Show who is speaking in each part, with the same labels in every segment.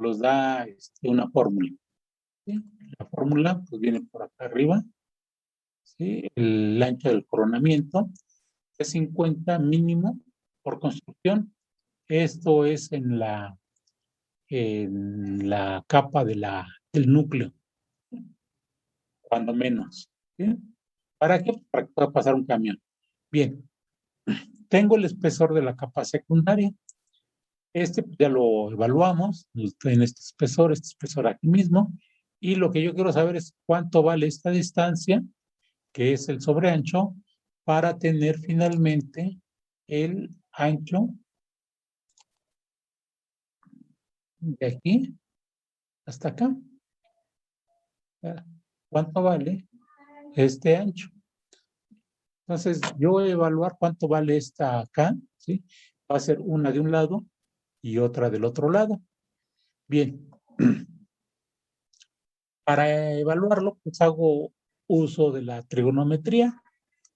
Speaker 1: los da una fórmula. ¿Sí? La fórmula pues viene por acá arriba. ¿Sí? El ancho del coronamiento es 50 mínimo por construcción. Esto es en la capa del núcleo, cuando menos. ¿Sí? ¿Para qué? Para que pueda pasar un camión. Bien, tengo el espesor de la capa secundaria. Pues, ya lo evaluamos en este espesor aquí mismo. Y lo que yo quiero saber es cuánto vale esta distancia, que es el sobreancho, para tener finalmente el ancho de aquí hasta acá. ¿Cuánto vale este ancho? Entonces, yo voy a evaluar cuánto vale esta acá, ¿sí? Va a ser una de un lado y otra del otro lado. Bien. Para evaluarlo, pues hago uso de la trigonometría,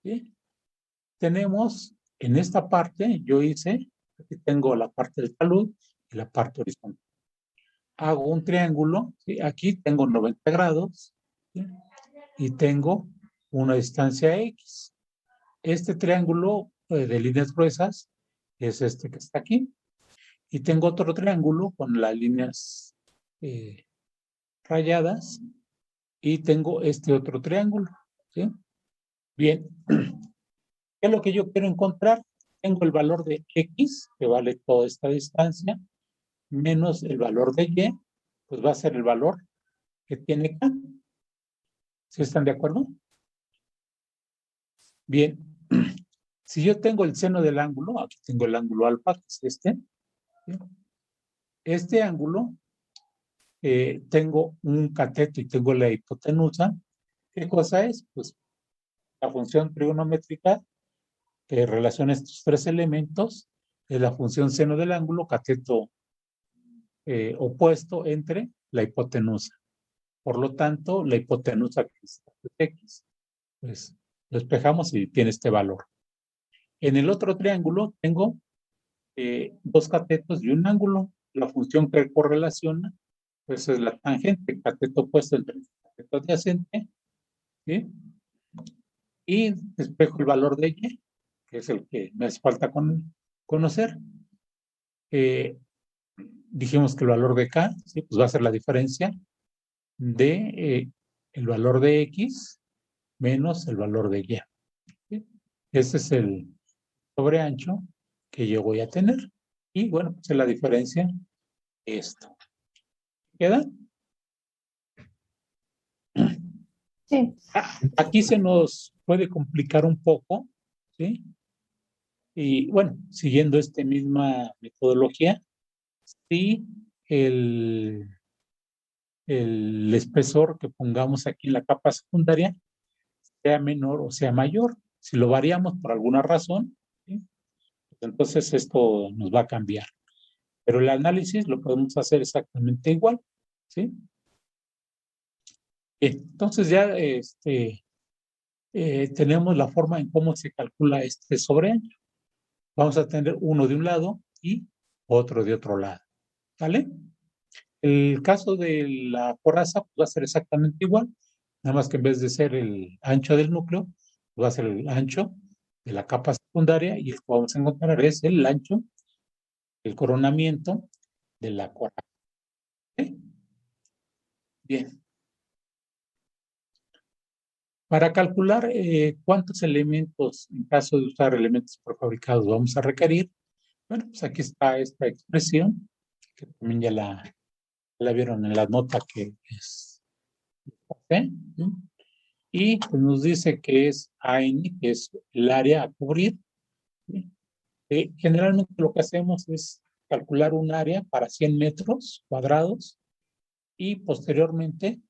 Speaker 1: ¿sí? Tenemos en esta parte, aquí tengo la parte del talud y la parte horizontal. Hago un triángulo, ¿sí? Aquí tengo 90 grados, ¿sí? Y tengo una distancia X. Este triángulo de líneas gruesas es este que está aquí. Y tengo otro triángulo con las líneas rayadas y tengo este otro triángulo, ¿sí? Bien, ¿qué es lo que yo quiero encontrar? Tengo el valor de X, que vale toda esta distancia, menos el valor de Y, pues va a ser el valor que tiene K. ¿Sí están de acuerdo? Bien, si yo tengo el seno del ángulo, aquí tengo el ángulo alfa, que es este, ¿sí? Este ángulo, tengo un cateto y tengo la hipotenusa. ¿Qué cosa es? Pues la función trigonométrica que relaciona estos tres elementos es la función seno del ángulo, cateto opuesto entre la hipotenusa. Por lo tanto, la hipotenusa que es X, pues lo despejamos y tiene este valor. En el otro triángulo tengo dos catetos y un ángulo. La función que correlaciona, pues es la tangente, cateto opuesto entre el cateto adyacente, ¿sí? Y despejo el valor de Y, que es el que me hace falta conocer. Dijimos que el valor de K, ¿sí? Pues va a ser la diferencia de el valor de X menos el valor de Y. ¿Sí? Ese es el sobreancho que yo voy a tener. Y bueno, pues es la diferencia de esto. ¿Queda?
Speaker 2: Sí.
Speaker 1: Aquí se nos puede complicar un poco, ¿sí? Y bueno, siguiendo esta misma metodología, si el espesor que pongamos aquí en la capa secundaria sea menor o sea mayor. Si lo variamos por alguna razón, ¿sí? Pues entonces esto nos va a cambiar. Pero el análisis lo podemos hacer exactamente igual, ¿sí? Bien, entonces ya tenemos la forma en cómo se calcula este sobreancho. Vamos a tener uno de un lado y otro de otro lado, ¿vale? El caso de la coraza pues, va a ser exactamente igual, nada más que en vez de ser el ancho del núcleo, va a ser el ancho de la capa secundaria y el que vamos a encontrar es el ancho, el coronamiento de la coraza. ¿Sí? Bien. Para calcular cuántos elementos, en caso de usar elementos prefabricados, vamos a requerir, bueno, pues aquí está esta expresión, que también ya la vieron en la nota que es, ¿sí? Y pues, nos dice que es AN, que es el área a cubrir. ¿Sí? Generalmente lo que hacemos es calcular un área para 100 metros cuadrados y posteriormente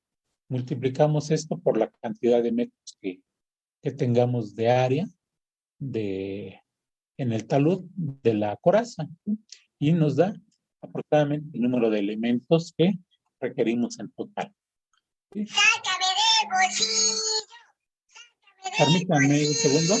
Speaker 1: multiplicamos esto por la cantidad de metros que tengamos de área en el talud de la coraza, ¿sí? Y nos da aproximadamente el número de elementos que requerimos en total. ¿Sí? Permítanme un segundo.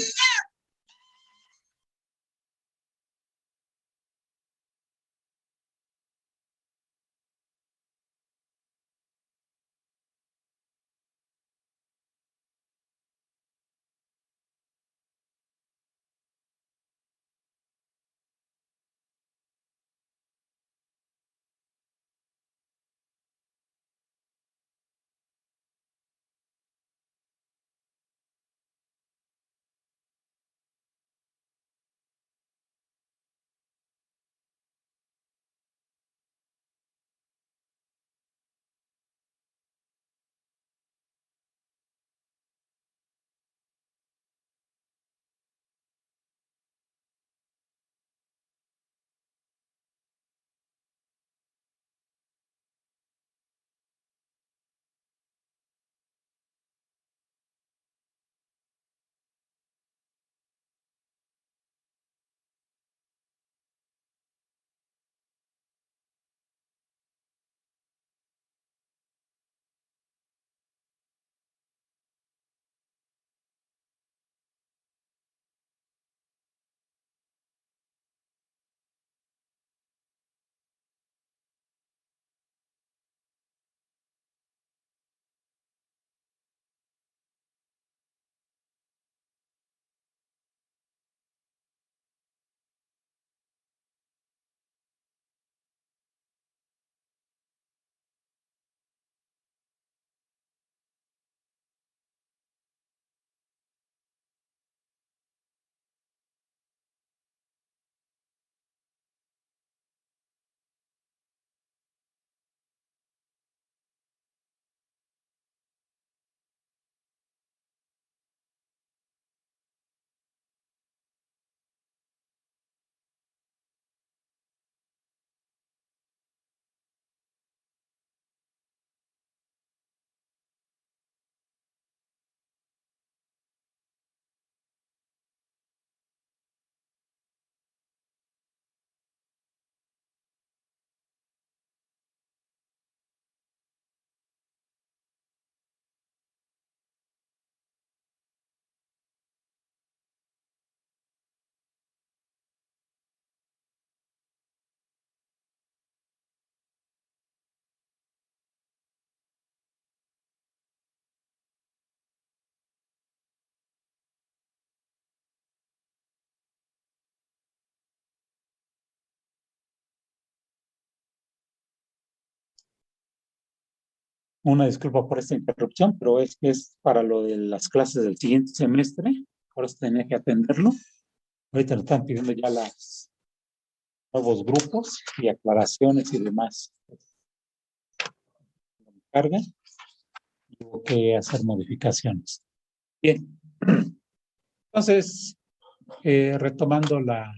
Speaker 1: Una disculpa por esta interrupción, pero es que es para lo de las clases del siguiente semestre. Por eso tenía que atenderlo. Ahorita nos están pidiendo ya los nuevos grupos y aclaraciones y demás. Carga. Tengo que hacer modificaciones. Bien. Entonces, retomando la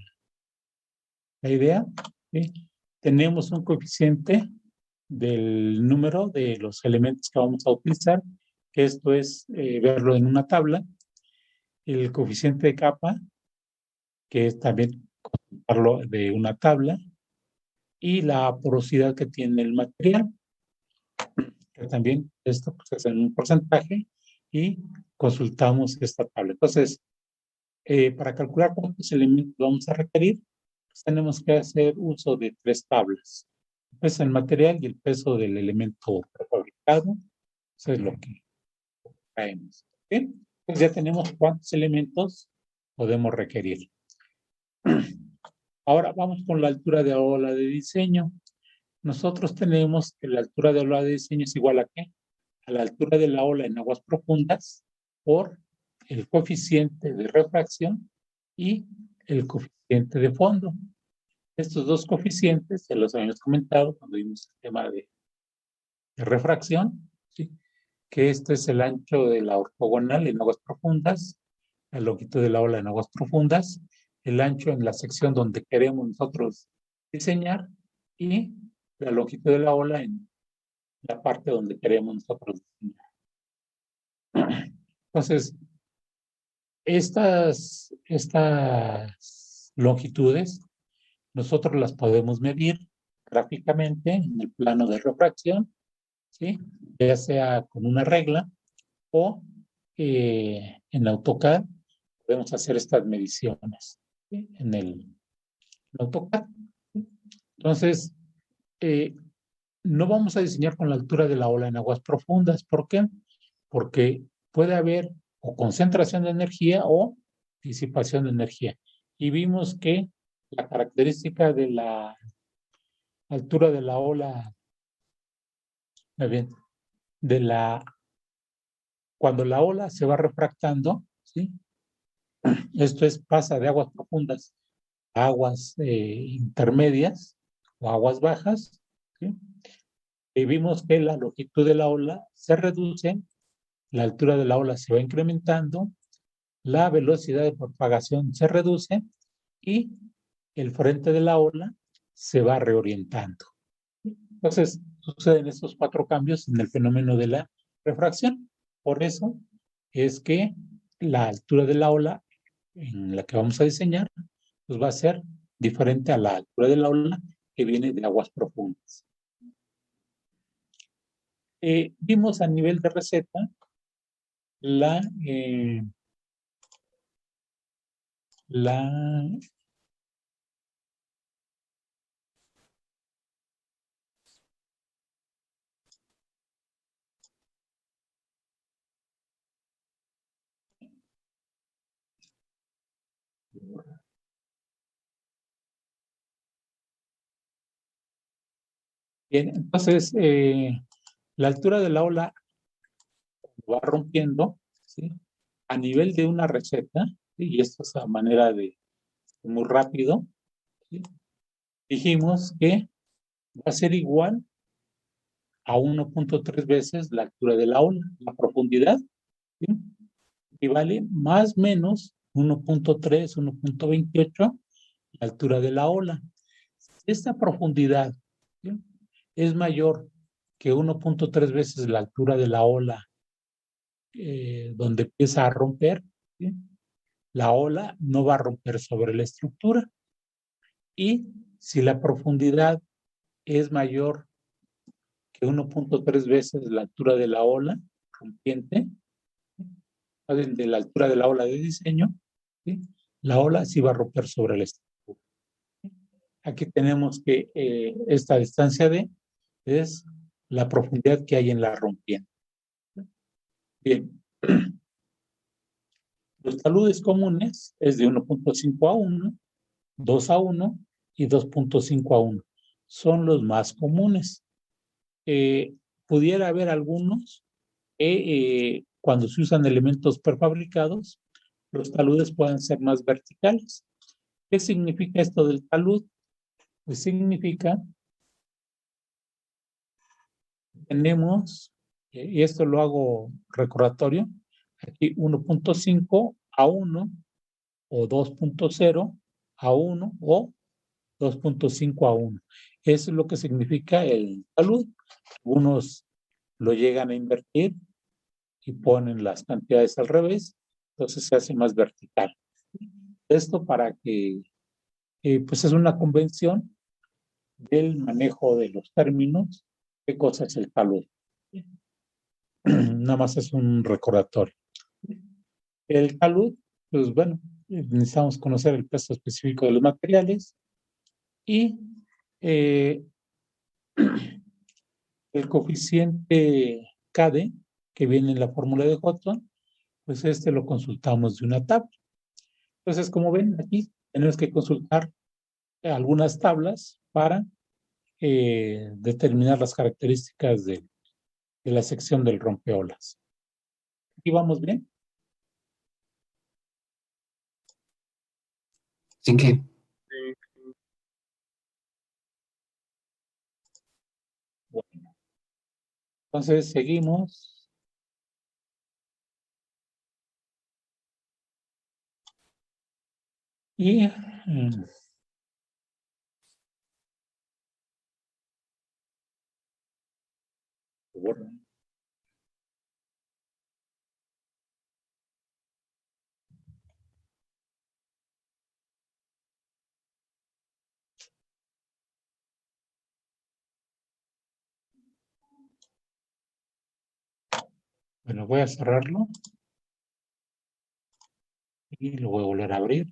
Speaker 1: idea, ¿sí? Tenemos un coeficiente del número de los elementos que vamos a utilizar, que esto es verlo en una tabla, el coeficiente de capa, que es también consultarlo de una tabla, y la porosidad que tiene el material, que también esto pues, es en un porcentaje, y consultamos esta tabla. Entonces, para calcular cuántos elementos vamos a requerir, pues tenemos que hacer uso de 3 tablas. El peso del material y el peso del elemento prefabricado. Eso es lo que traemos. Bien, pues ya tenemos cuántos elementos podemos requerir. Ahora vamos con la altura de ola de diseño. Nosotros tenemos que la altura de ola de diseño es igual a ¿qué? A la altura de la ola en aguas profundas por el coeficiente de refracción y el coeficiente de fondo. Estos dos coeficientes, ya los habíamos comentado cuando vimos el tema de refracción, ¿sí? Que este es el ancho de la ortogonal en aguas profundas, la longitud de la ola en aguas profundas, el ancho en la sección donde queremos nosotros diseñar y la longitud de la ola en la parte donde queremos nosotros diseñar. Entonces, estas longitudes nosotros las podemos medir gráficamente en el plano de refracción, ¿sí? Ya sea con una regla o en AutoCAD podemos hacer estas mediciones, ¿sí? En el AutoCAD. Entonces, no vamos a diseñar con la altura de la ola en aguas profundas. ¿Por qué? Porque puede haber o concentración de energía o disipación de energía. Y vimos que la característica de la altura de la ola, bien, cuando la ola se va refractando, ¿sí? Esto es, pasa de aguas profundas a aguas intermedias o aguas bajas, ¿sí? Y vimos que la longitud de la ola se reduce, la altura de la ola se va incrementando, la velocidad de propagación se reduce y el frente de la ola se va reorientando. Entonces, suceden estos 4 cambios en el fenómeno de la refracción. Por eso es que la altura de la ola en la que vamos a diseñar pues va a ser diferente a la altura de la ola que viene de aguas profundas. Vimos a nivel de receta la bien, entonces la altura de la ola va rompiendo, ¿sí? A nivel de una receta, ¿sí? Y esto es a manera de muy rápido, ¿sí? Dijimos que va a ser igual a 1.3 veces la altura de la ola, la profundidad, ¿sí? Equivale más o menos 1.3, 1.28 la altura de la ola. Esta profundidad, ¿sí? Es mayor que 1.3 veces la altura de la ola donde empieza a romper, ¿sí? La ola no va a romper sobre la estructura. Y si la profundidad es mayor que 1.3 veces la altura de la ola rompiente, de la altura de la ola de diseño, ¿sí? La ola sí va a romper sobre la estructura. Aquí tenemos que esta distancia D es la profundidad que hay en la rompiente. Bien. Los taludes comunes es de 1.5 a 1, 2 a 1 y 2.5 a 1. Son los más comunes. pudiera haber algunos que cuando se usan elementos prefabricados, los taludes puedan ser más verticales. ¿Qué significa esto del talud? Pues significa que tenemos, y esto lo hago recordatorio, aquí 1.5 a 1 o 2.0 a 1 o 2.5 a 1. Eso es lo que significa el talud. Algunos lo llegan a invertir y ponen las cantidades al revés, entonces se hace más vertical. Esto para que, pues es una convención del manejo de los términos, qué cosa es el talud. Nada más es un recordatorio. El talud, pues bueno, necesitamos conocer el peso específico de los materiales y el coeficiente KD, que viene en la fórmula de Hodgson, pues este lo consultamos de una tabla. Entonces, como ven, aquí tenemos que consultar algunas tablas para determinar las características de la sección del rompeolas. ¿Aquí vamos bien?
Speaker 3: ¿Sin qué?
Speaker 1: Bueno, entonces seguimos. Y bueno, voy a cerrarlo y lo voy a volver a abrir.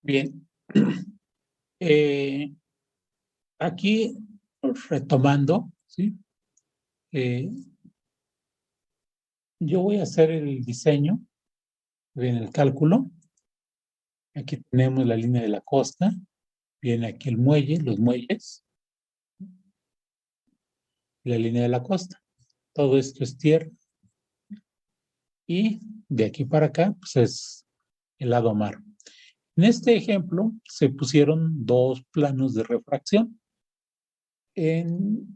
Speaker 1: Bien. Aquí, retomando, ¿sí? Yo voy a hacer el diseño, viene el cálculo. Aquí tenemos la línea de la costa, viene aquí el muelle, los muelles, la línea de la costa. Todo esto es tierra. Y de aquí para acá, pues es el lado mar. En este ejemplo se pusieron dos planos de refracción. En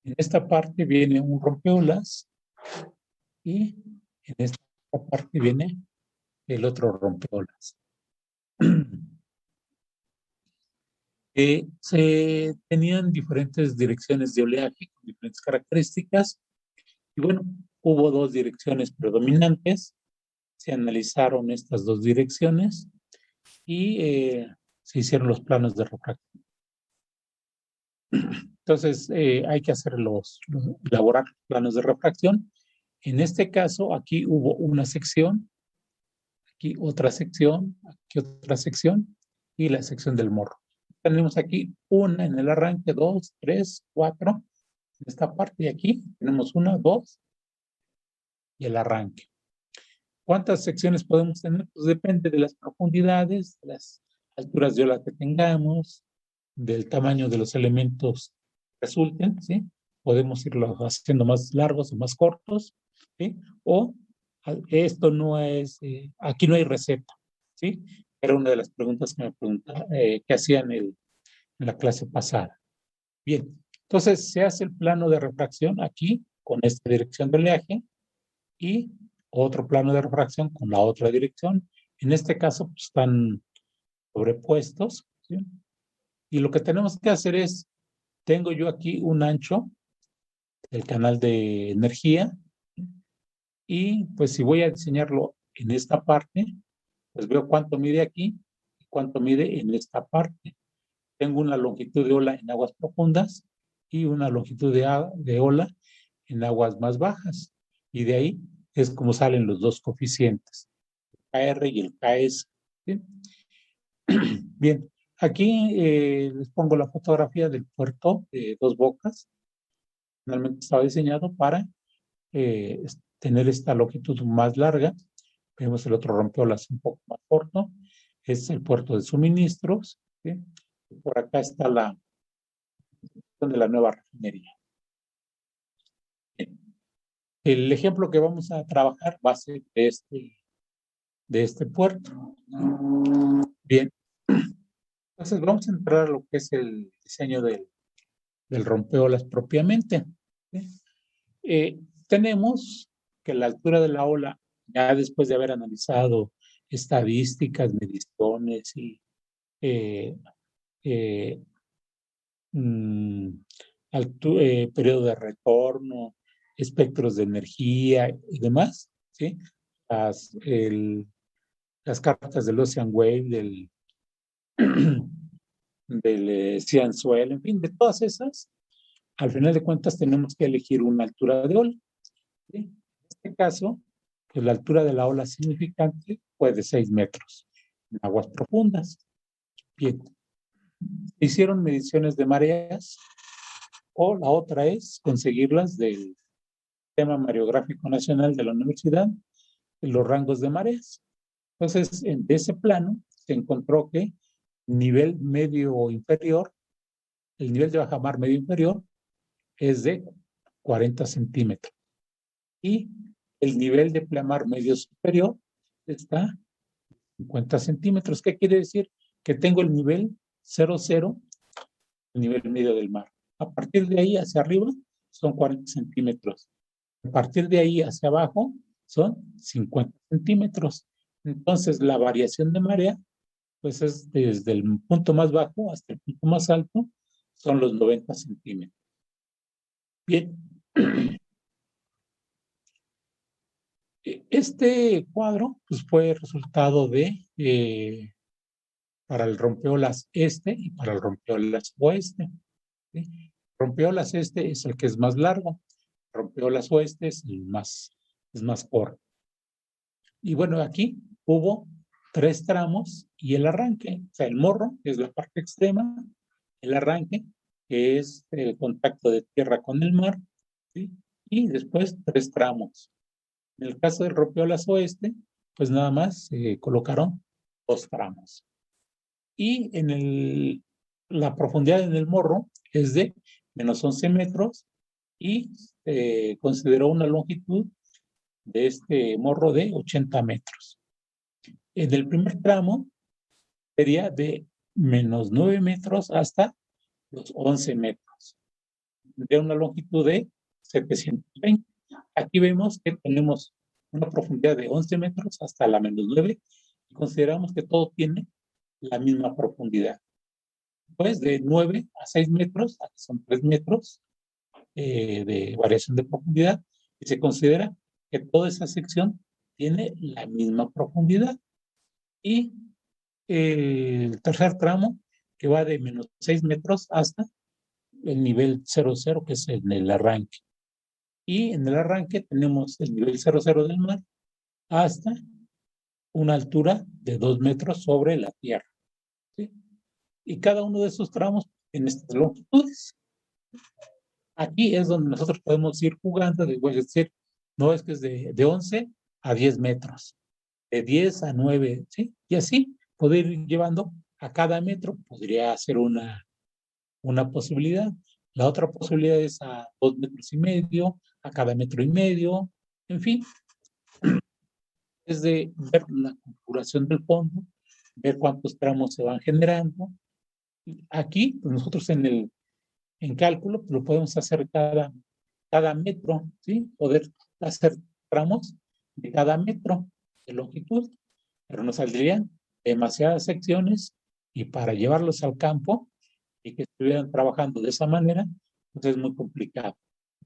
Speaker 1: esta parte viene un rompeolas y en esta parte viene el otro rompeolas. Se tenían diferentes direcciones de oleaje con diferentes características y bueno, hubo dos direcciones predominantes, se analizaron estas dos direcciones y se hicieron los planos de refracción. Entonces hay que hacer elaborar planos de refracción. En este caso, aquí hubo una sección, aquí otra sección y la sección del morro. Tenemos aquí una en el arranque, 2, 3, 4. En esta parte y aquí tenemos 1, 2 y el arranque. ¿Cuántas secciones podemos tener? Pues depende de las profundidades, de las alturas de ola que tengamos, del tamaño de los elementos que resulten, ¿sí? Podemos irlos haciendo más largos o más cortos, ¿sí? O esto no es, aquí no hay receta, ¿sí? Era una de las preguntas que me que hacían en la clase pasada. Bien, entonces se hace el plano de refracción aquí con esta dirección de oleaje y otro plano de refracción con la otra dirección. En este caso pues, están sobrepuestos, ¿sí? Y lo que tenemos que hacer es, tengo yo aquí un ancho del canal de energía. Y pues si voy a diseñarlo en esta parte, pues veo cuánto mide aquí y cuánto mide en esta parte. Tengo una longitud de ola en aguas profundas y una longitud de ola en aguas más bajas. Y de ahí es como salen los dos coeficientes, el KR y el KS. ¿Sí? Bien, aquí les pongo la fotografía del puerto de Dos Bocas. Finalmente estaba diseñado para tener esta longitud más larga. Vemos el otro rompeolas un poco más corto. Es el puerto de suministros. ¿Sí? Por acá está la de la nueva refinería. Bien. El ejemplo que vamos a trabajar va a ser de este puerto. Bien. Entonces vamos a entrar a lo que es el diseño del rompeolas propiamente. ¿Sí? Tenemos que la altura de la ola, ya después de haber analizado estadísticas, mediciones y eh, eh, mm, periodo de retorno, espectros de energía y demás, ¿sí? Las cartas del Ocean Wave, del Cianzuel, en fin, de todas esas, al final de cuentas tenemos que elegir una altura de ola. ¿Sí? En este caso, pues la altura de la ola significante fue de 6 metros en aguas profundas. Bien, hicieron mediciones de mareas o la otra es conseguirlas del Sistema Mareográfico Nacional de la Universidad, los rangos de mareas. Entonces, de ese plano se encontró que nivel medio o inferior, el nivel de bajamar medio inferior es de 40 centímetros y el nivel de pleamar medio superior está 50 centímetros. ¿Qué quiere decir? Que tengo el nivel 0,0, el nivel medio del mar. A partir de ahí hacia arriba son 40 centímetros. A partir de ahí hacia abajo son 50 centímetros. Entonces, la variación de marea, pues es desde el punto más bajo hasta el punto más alto, son los 90 centímetros. Bien. Este cuadro pues, fue resultado de para el rompeolas este y para el rompeolas oeste. ¿Sí? Rompeolas este es el que es más largo, rompeolas oeste es es más corto. Y bueno, aquí hubo 3 tramos y el arranque, o sea, el morro, que es la parte extrema, el arranque, que es el contacto de tierra con el mar, ¿sí? Y después 3 tramos. En el caso del rompeolas oeste, pues nada más se colocaron 2 tramos. Y la profundidad en el morro es de menos 11 metros y consideró una longitud de este morro de 80 metros. En el primer tramo sería de menos 9 metros hasta los 11 metros, de una longitud de 720. Aquí vemos que tenemos una profundidad de 11 metros hasta la menos 9 y consideramos que todo tiene la misma profundidad. Pues de 9 a 6 metros, aquí son 3 metros de variación de profundidad, y se considera que toda esa sección tiene la misma profundidad. Y el tercer tramo, que va de menos 6 metros hasta el nivel 00, que es en el arranque. Y en el arranque tenemos el nivel 00 del mar hasta una altura de 2 metros sobre la tierra. ¿Sí? Y cada uno de esos tramos en estas longitudes. Aquí es donde nosotros podemos ir jugando, es decir, no es que es de 11 a 10 metros, de 10 a 9, ¿sí? Y así poder ir llevando a cada metro, podría ser una posibilidad. La otra posibilidad es a 2 metros y medio, a cada metro y medio, en fin, es de ver la configuración del fondo, ver cuántos tramos se van generando. Aquí, pues nosotros en cálculo, pues lo podemos hacer cada metro, ¿sí? Poder hacer tramos de cada metro de longitud, pero nos saldrían demasiadas secciones y para llevarlos al campo y que estuvieran trabajando de esa manera, pues es muy complicado.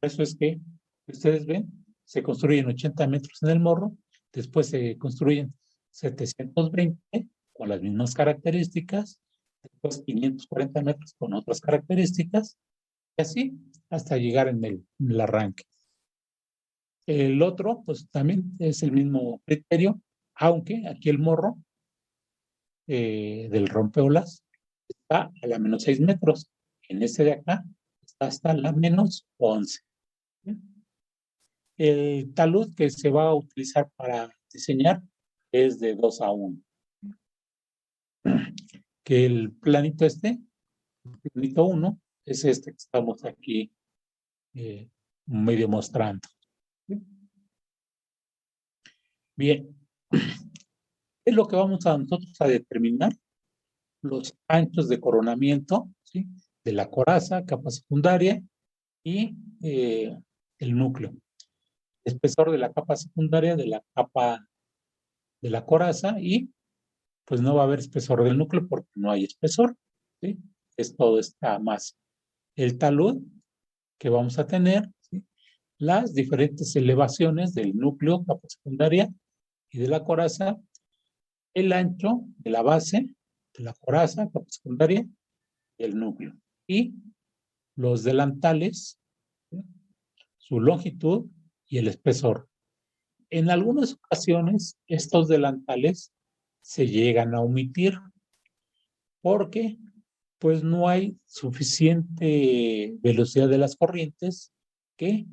Speaker 1: Por eso es que ustedes ven, se construyen 80 metros en el morro, después se construyen 720 con las mismas características, después 540 metros con otras características, y así hasta llegar en el arranque. El otro, pues también es el mismo criterio, aunque aquí el morro del rompeolas está a la menos 6 metros. En este de acá está hasta la menos 11. El talud que se va a utilizar para diseñar es de 2 a 1. Que el planito el planito 1, es este que estamos aquí medio mostrando. Bien, es lo que vamos a nosotros a determinar los anchos de coronamiento, ¿sí? De la coraza, capa secundaria y el núcleo. Espesor de la capa secundaria, de la capa de la coraza, y pues no va a haber espesor del núcleo porque no hay espesor, ¿sí? Es todo esta masa. El talud que vamos a tener, ¿sí? Las diferentes elevaciones del núcleo, capa secundaria y de la coraza, el ancho de la base de la coraza, capa secundaria y el núcleo. Y los delantales, ¿sí? Su longitud y el espesor. En algunas ocasiones, estos delantales se llegan a omitir porque pues no hay suficiente velocidad de las corrientes que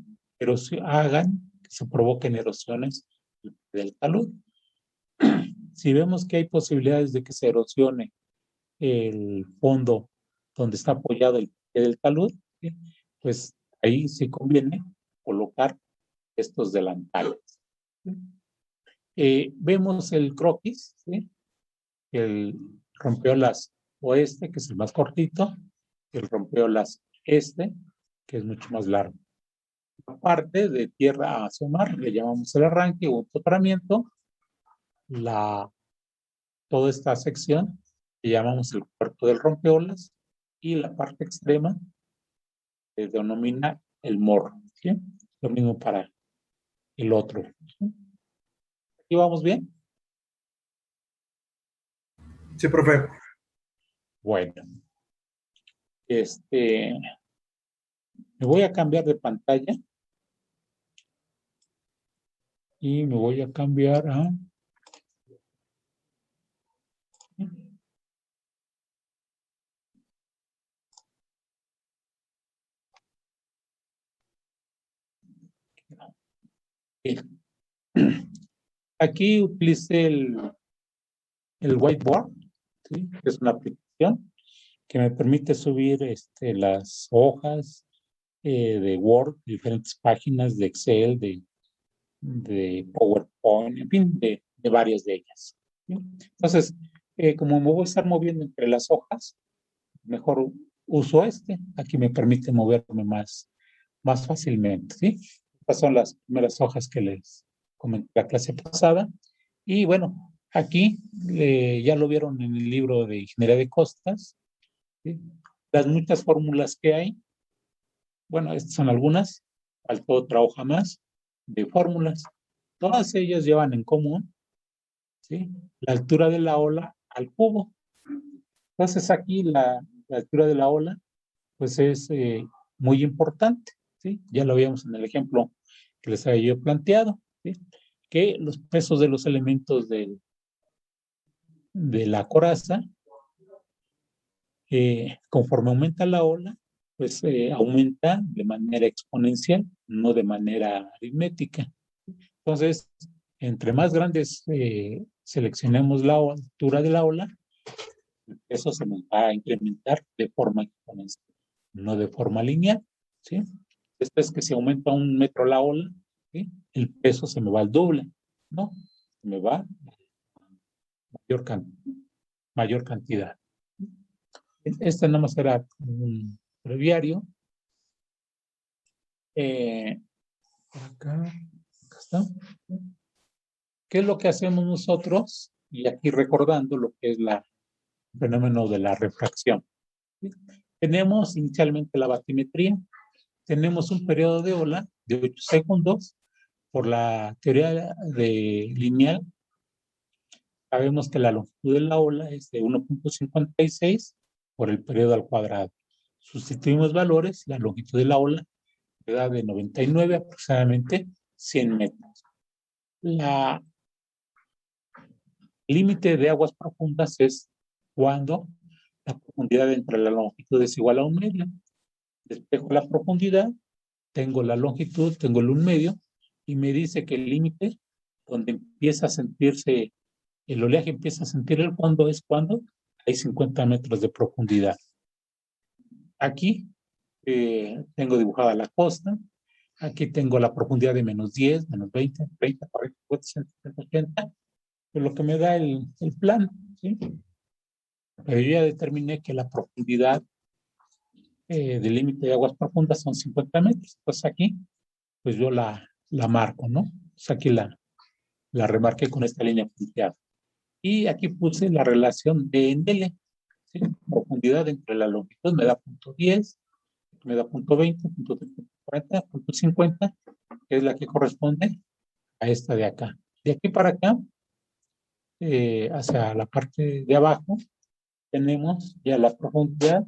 Speaker 1: hagan que se provoquen erosiones del talud. Si vemos que hay posibilidades de que se erosione el fondo donde está apoyado el pie del talud, ¿sí? Pues ahí sí conviene colocar estos delantales. Vemos el croquis, ¿sí? El rompeolas oeste, que es el más cortito, el rompeolas este, que es mucho más largo. La parte de tierra hacia mar le llamamos el arranque o empotramiento. Toda esta sección le llamamos el cuerpo del rompeolas, y la parte extrema se denomina el morro, ¿sí? Lo mismo para el otro, ¿sí? ¿Aquí vamos bien?
Speaker 3: Sí, profe.
Speaker 1: Bueno, me voy a cambiar de pantalla y me voy a cambiar a... Aquí utilicé el whiteboard, ¿sí? Que es una aplicación que me permite subir las hojas de Word, diferentes páginas de Excel, de PowerPoint, en fin, de varias de ellas, ¿sí? Entonces, como me voy a estar moviendo entre las hojas, mejor uso aquí me permite moverme más fácilmente, ¿sí? Estas son las primeras hojas que les comenté la clase pasada. Y bueno, aquí ya lo vieron en el libro de Ingeniería de Costas, ¿sí? Las muchas fórmulas que hay. Bueno, estas son algunas, faltó otra hoja más de fórmulas. Todas ellas llevan en común, ¿sí? La altura de la ola al cubo. Entonces aquí la altura de la ola pues es muy importante, ¿sí? Ya lo habíamos en el ejemplo que les había yo planteado, ¿sí? Que los pesos de los elementos de la coraza, conforme aumenta la ola, pues aumenta de manera exponencial, no de manera aritmética. Entonces, entre más grandes seleccionemos la altura de la ola, eso se nos va a incrementar de forma exponencial, no de forma lineal, ¿sí? Esto es que si aumenta 1 metro la ola, ¿sí? El peso se me va al doble, ¿no? Se me va a mayor cantidad. Este nada más era un breviario. Acá está. ¿Qué es lo que hacemos nosotros? Y aquí recordando lo que es el fenómeno de la refracción, ¿sí? Tenemos inicialmente la batimetría. tenemos un periodo de ola de 8 segundos. Por la teoría de lineal, sabemos que la longitud de la ola es de 1.56 por el periodo al cuadrado. Sustituimos valores, la longitud de la ola da de 99 aproximadamente 100 metros. La límite de aguas profundas es cuando la profundidad entre la longitud es igual a 1 medio. Despejo la profundidad, tengo la longitud, tengo el 1 medio, y me dice que el límite donde empieza a sentirse, el oleaje empieza a sentir el fondo es cuando hay 50 metros de profundidad. Aquí tengo dibujada la costa, aquí tengo la profundidad de menos 10, menos 20, 30, 40, 50, 60, 80, es lo que me da el plano, ¿sí? Pero yo ya determiné que la profundidad del límite de aguas profundas son 50 metros. Entonces aquí, pues yo la marco, ¿no? Pues aquí la remarqué con esta línea punteada. Y aquí puse la relación de N, ¿sí? Profundidad entre la longitud me da punto 10, me da punto 20, punto 30, 40, punto 50, que es la que corresponde a esta de acá. De aquí para acá, hacia la parte de abajo, tenemos ya la profundidad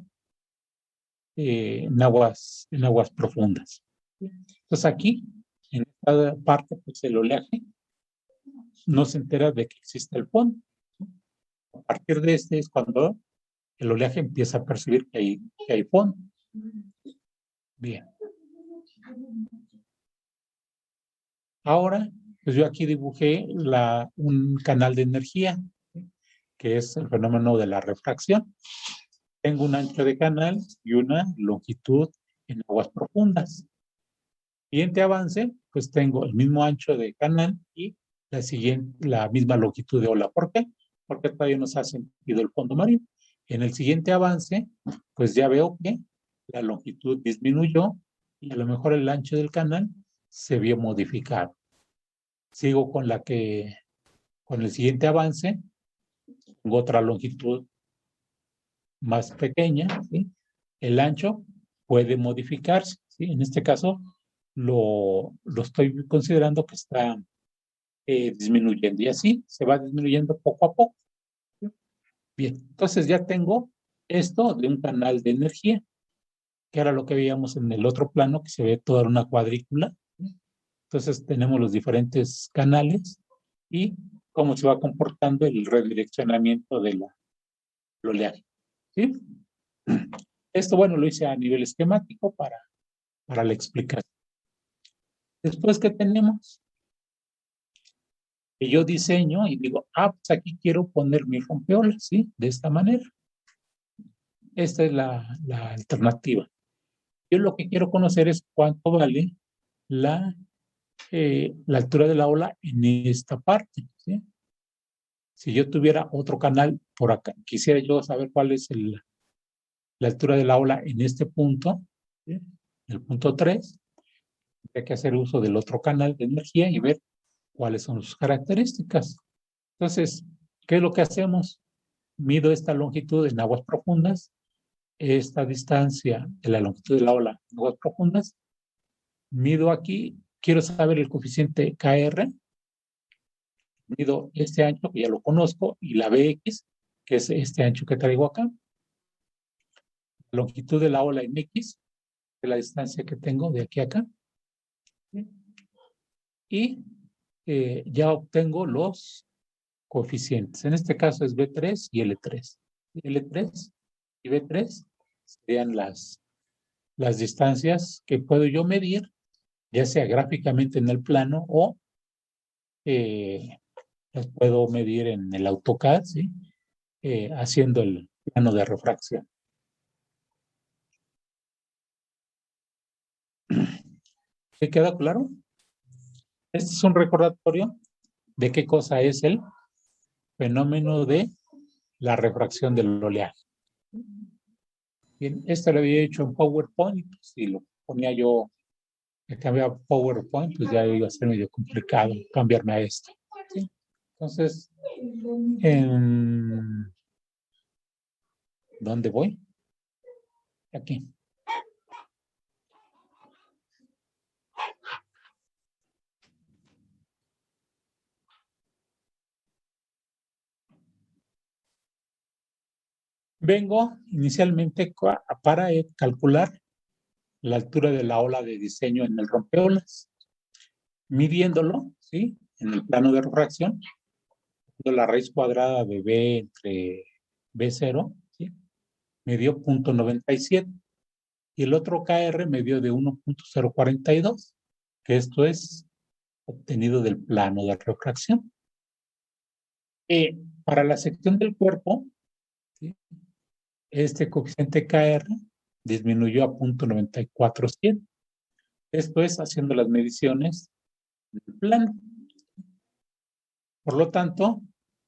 Speaker 1: en aguas profundas. Entonces aquí, en esta parte, pues el oleaje no se entera de que existe el fondo. A partir de este es cuando el oleaje empieza a percibir que hay fondo. Bien. Ahora, pues yo aquí dibujé un canal de energía, que es el fenómeno de la refracción. Tengo un ancho de canal y una longitud en aguas profundas. Siguiente avance, pues tengo el mismo ancho de canal y la misma longitud de ola. ¿Por qué? Porque todavía no se ha sentido el fondo marino. En el siguiente avance, pues ya veo que la longitud disminuyó y a lo mejor el ancho del canal se vio modificado. Sigo con el siguiente avance, tengo otra longitud más pequeña, ¿sí? El ancho puede modificarse, ¿sí? En este caso lo estoy considerando que está disminuyendo y así se va disminuyendo poco a poco. ¿Sí? Bien, entonces ya tengo esto de un canal de energía, que era lo que veíamos en el otro plano, que se ve toda una cuadrícula. ¿Sí? Entonces tenemos los diferentes canales y cómo se va comportando el redireccionamiento del oleaje. ¿Sí? Esto, bueno, lo hice a nivel esquemático para la explicación. Después, ¿qué tenemos? Que yo diseño y digo, pues aquí quiero poner mi rompeolas, ¿sí? De esta manera. Esta es la alternativa. Yo lo que quiero conocer es cuánto vale la altura de la ola en esta parte, ¿sí? Si yo tuviera otro canal por acá, quisiera yo saber cuál es la altura de la ola en este punto, ¿sí? El punto 3, hay que hacer uso del otro canal de energía y ver cuáles son sus características. Entonces, ¿qué es lo que hacemos? Mido esta longitud en aguas profundas, esta distancia de la longitud de la ola en aguas profundas, mido aquí, quiero saber el coeficiente KR, mido este ancho, que ya lo conozco, y la BX, que es este ancho que traigo acá, la longitud de la ola en X, de la distancia que tengo de aquí a acá, y ya obtengo los coeficientes. En este caso es B3 y L3. L3 y B3 serían las distancias que puedo yo medir, ya sea gráficamente en el plano o las puedo medir en el AutoCAD, ¿sí? Haciendo el plano de refracción. ¿Se queda claro? Este es un recordatorio de qué cosa es el fenómeno de la refracción del oleaje. Bien, esto lo había hecho en PowerPoint, si lo ponía yo, que cambiaba PowerPoint, pues ya iba a ser medio complicado cambiarme a esto. ¿Sí? Entonces, ¿dónde voy? Aquí. Vengo inicialmente para calcular la altura de la ola de diseño en el rompeolas, midiéndolo, ¿sí? En el plano de refracción, la raíz cuadrada de B entre B0, ¿sí? Me dio 0.97 y el otro KR me dio de 1.042, que esto es obtenido del plano de refracción. Para la sección del cuerpo, ¿sí? Este coeficiente KR disminuyó a 0.947. Esto es haciendo las mediciones del plano. Por lo tanto,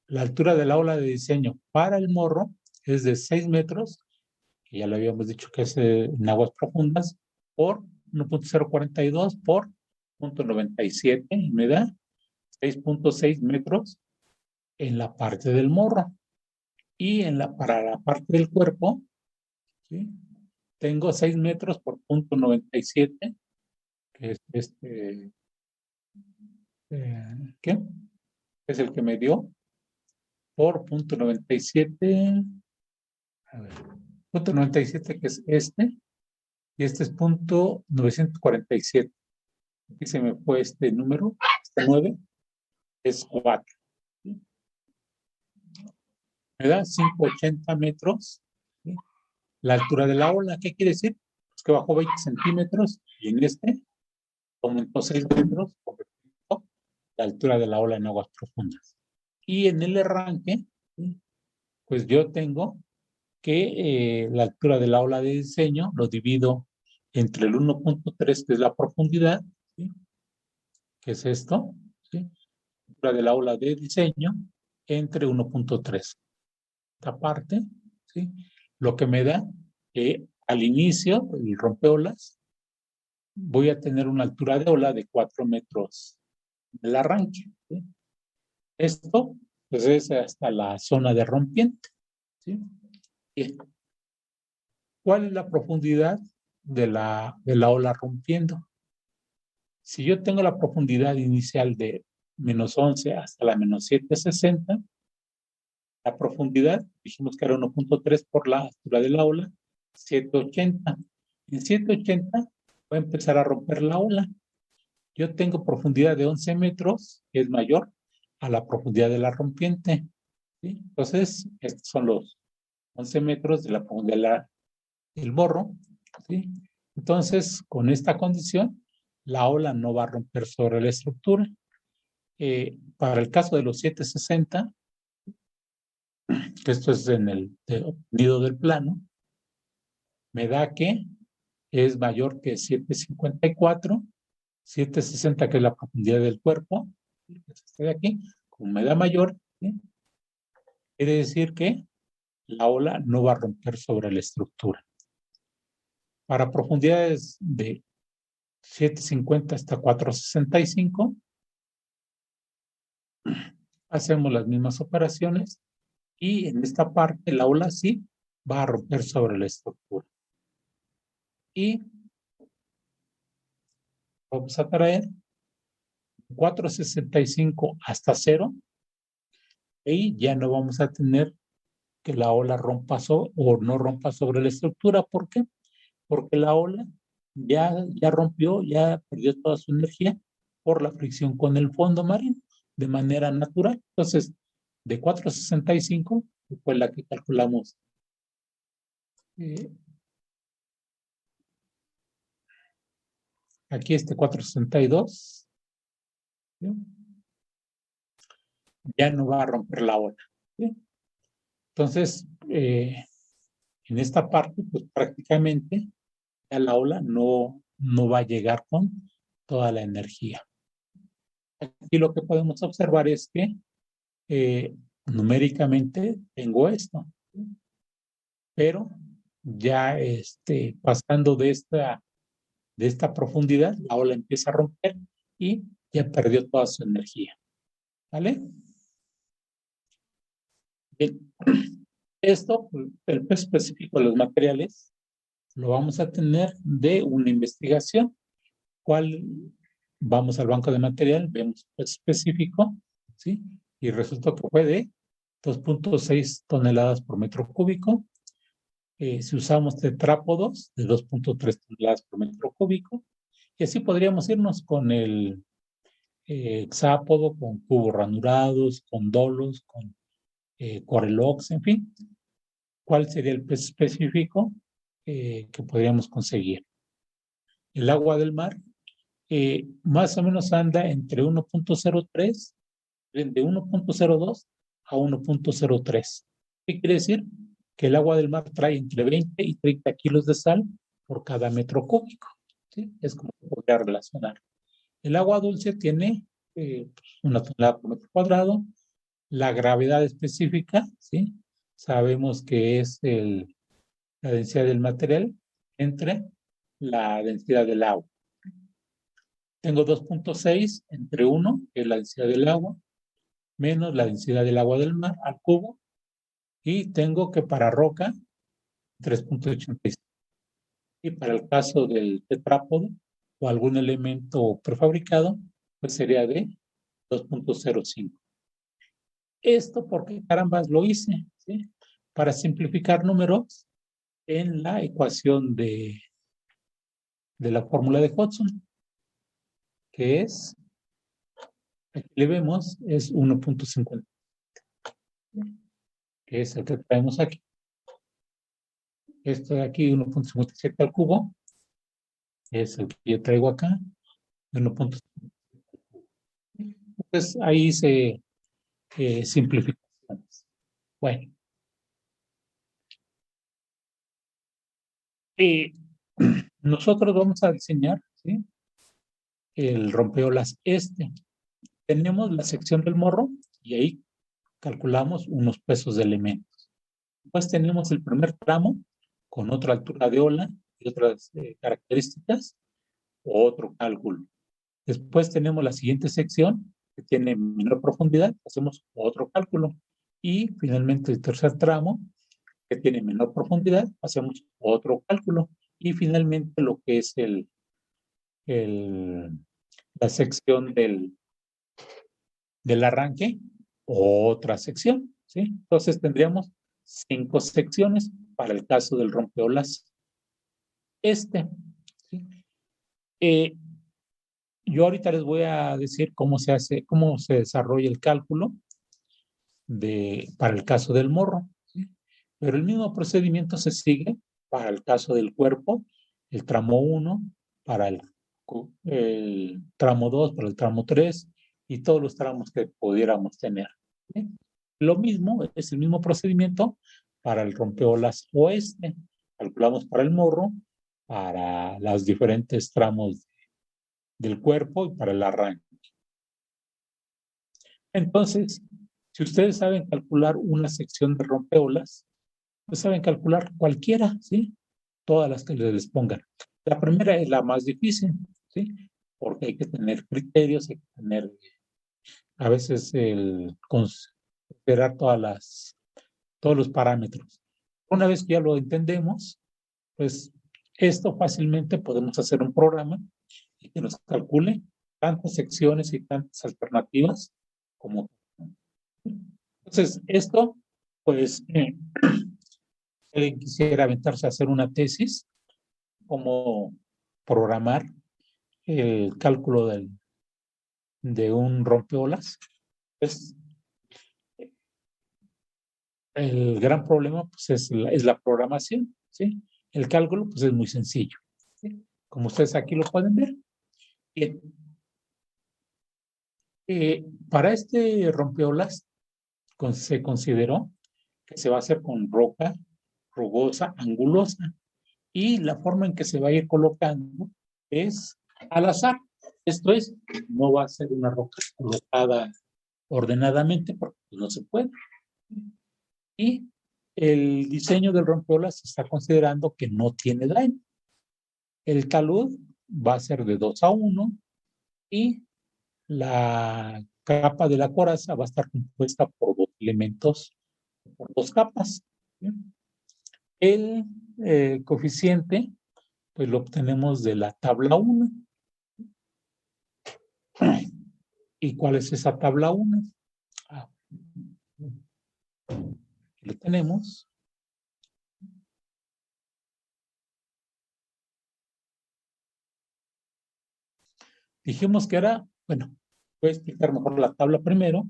Speaker 1: la altura de la ola de diseño para el morro es de 6 metros, que ya lo habíamos dicho que es en aguas profundas, por 1.042 por 0.97 y me da 6.6 metros en la parte del morro. Y para la parte del cuerpo, ¿sí? Tengo 6 metros por 0.97, que es ¿qué? Es el que me dio por 0.97, a ver, 0.97 que es y este es 0.947. Aquí se me fue este número, este 9, es 4. ¿Sí? Me da 580 metros, ¿sí? La altura de la ola. ¿Qué quiere decir? Pues que bajó 20 centímetros y en este aumentó 6 metros con respecto a la altura de la ola en aguas profundas. Y en el arranque, ¿sí? Pues yo tengo que la altura de la ola de diseño lo divido entre el 1.3, que es la profundidad, ¿sí? Que es esto, ¿sí? La altura de la ola de diseño entre 1.3. Esta parte, ¿sí? Lo que me da que al inicio, el rompeolas, voy a tener una altura de ola de 4 metros del arranque, ¿sí? Esto, pues es hasta la zona de rompiente, ¿sí? Bien. ¿Cuál es la profundidad de la ola rompiendo? Si yo tengo la profundidad inicial de menos 11 hasta la menos 760, la profundidad, dijimos que era 1.3 por la altura de la ola, 780. En 780 voy a empezar a romper la ola. Yo tengo profundidad de 11 metros, que es mayor a la profundidad de la rompiente, ¿sí? Entonces, estos son los 11 metros de la profundidad del morro, ¿sí? Entonces, con esta condición, la ola no va a romper sobre la estructura. Para el caso de los 760, que esto es en el nido del plano, me da que es mayor que 754, 760 que es la profundidad del cuerpo, de aquí, como me da mayor, ¿sí? Quiere decir que la ola no va a romper sobre la estructura. Para profundidades de 750 hasta 465, hacemos las mismas operaciones y en esta parte la ola sí va a romper sobre la estructura. Y vamos a traer 465 hasta 0 y ya no vamos a tener que la ola rompa o no rompa sobre la estructura. ¿Por qué? Porque la ola ya rompió, ya perdió toda su energía por la fricción con el fondo marino de manera natural. Entonces, de 465, que fue la que calculamos aquí, 462, ¿sí? Ya no va a romper la ola, ¿sí? Entonces, en esta parte, pues prácticamente ya la ola no va a llegar con toda la energía. Aquí lo que podemos observar es que numéricamente tengo esto, ¿sí? Pero ya pasando de esta profundidad, la ola empieza a romper y ya perdió toda su energía. ¿Vale? Bien. Esto, el peso específico de los materiales, lo vamos a tener de una investigación. ¿Cuál? Vamos al banco de material, vemos el peso específico, ¿sí? Y resultó que fue de 2.6 toneladas por metro cúbico si usamos tetrápodos de 2.3 toneladas por metro cúbico, y así podríamos irnos con el hexápodo, con cubos ranurados, con dolos, con corelox, en fin. ¿Cuál sería el peso específico que podríamos conseguir? El agua del mar más o menos anda entre 1.03, de 1.02 a 1.03. ¿Qué quiere decir? Que el agua del mar trae entre 20 y 30 kilos de sal por cada metro cúbico. ¿Sí? Es como se podría relacionar. El agua dulce tiene una tonelada por metro cuadrado. La gravedad específica, ¿sí? Sabemos que es la densidad del material entre la densidad del agua. Tengo 2.6 entre 1, que es la densidad del agua, menos la densidad del agua del mar al cubo, y tengo que para roca 3.86. Y para el caso del tetrápodo o algún elemento prefabricado, pues sería de 2.05. Esto porque carambas lo hice, ¿sí? Para simplificar números en la ecuación de la fórmula de Hodgson, que es, aquí le vemos, es 1.50, que es el que traemos aquí. Esto de aquí, 1.57 al cubo, es el que yo traigo acá, 1.57. Entonces, ahí hice simplificaciones. Bueno, nosotros vamos a diseñar, ¿sí?, el rompeolas este. Tenemos la sección del morro y ahí calculamos unos pesos de elementos. Después tenemos el primer tramo con otra altura de ola y otras características, otro cálculo. Después tenemos la siguiente sección que tiene menor profundidad, hacemos otro cálculo. Y finalmente el tercer tramo que tiene menor profundidad, hacemos otro cálculo. Y finalmente lo que es la sección del arranque, otra sección, ¿sí? Entonces tendríamos 5 secciones para el caso del rompeolas este, ¿sí? Yo ahorita les voy a decir cómo se hace, cómo se desarrolla el cálculo para el caso del morro, ¿sí? Pero el mismo procedimiento se sigue para el caso del cuerpo, el tramo 1, para el tramo 2, para el tramo 3 y todos los tramos que pudiéramos tener, ¿sí? Lo mismo, es el mismo procedimiento para el rompeolas oeste. Calculamos para el morro, para los diferentes tramos del cuerpo y para el arranque. Entonces, si ustedes saben calcular una sección de rompeolas, pues saben calcular cualquiera, ¿sí? Todas las que les pongan. La primera es la más difícil, ¿sí? Porque hay que tener criterios, hay que tener a veces considerar todos los parámetros. Una vez que ya lo entendemos, pues esto fácilmente podemos hacer un programa y que nos calcule tantas secciones y tantas alternativas como. Entonces, esto, pues, alguien quisiera aventarse a hacer una tesis, como programar el cálculo de un rompeolas. Pues, el gran problema pues, es la programación, ¿sí? El cálculo pues, es muy sencillo, ¿sí? Como ustedes aquí lo pueden ver. Bien. Para este rompeolas se consideró que se va a hacer con roca rugosa, angulosa, y la forma en que se va a ir colocando es al azar. Esto es, no va a ser una roca colocada ordenadamente porque no se puede. Y el diseño del rompeolas se está considerando que no tiene daño. El talud va a ser de 2 a 1 y la capa de la coraza va a estar compuesta por 2 elementos, por 2 capas. El coeficiente, pues lo obtenemos de la tabla 1. ¿Y cuál es esa tabla 1? Lo tenemos. Dijimos que era, bueno, voy a explicar mejor la tabla primero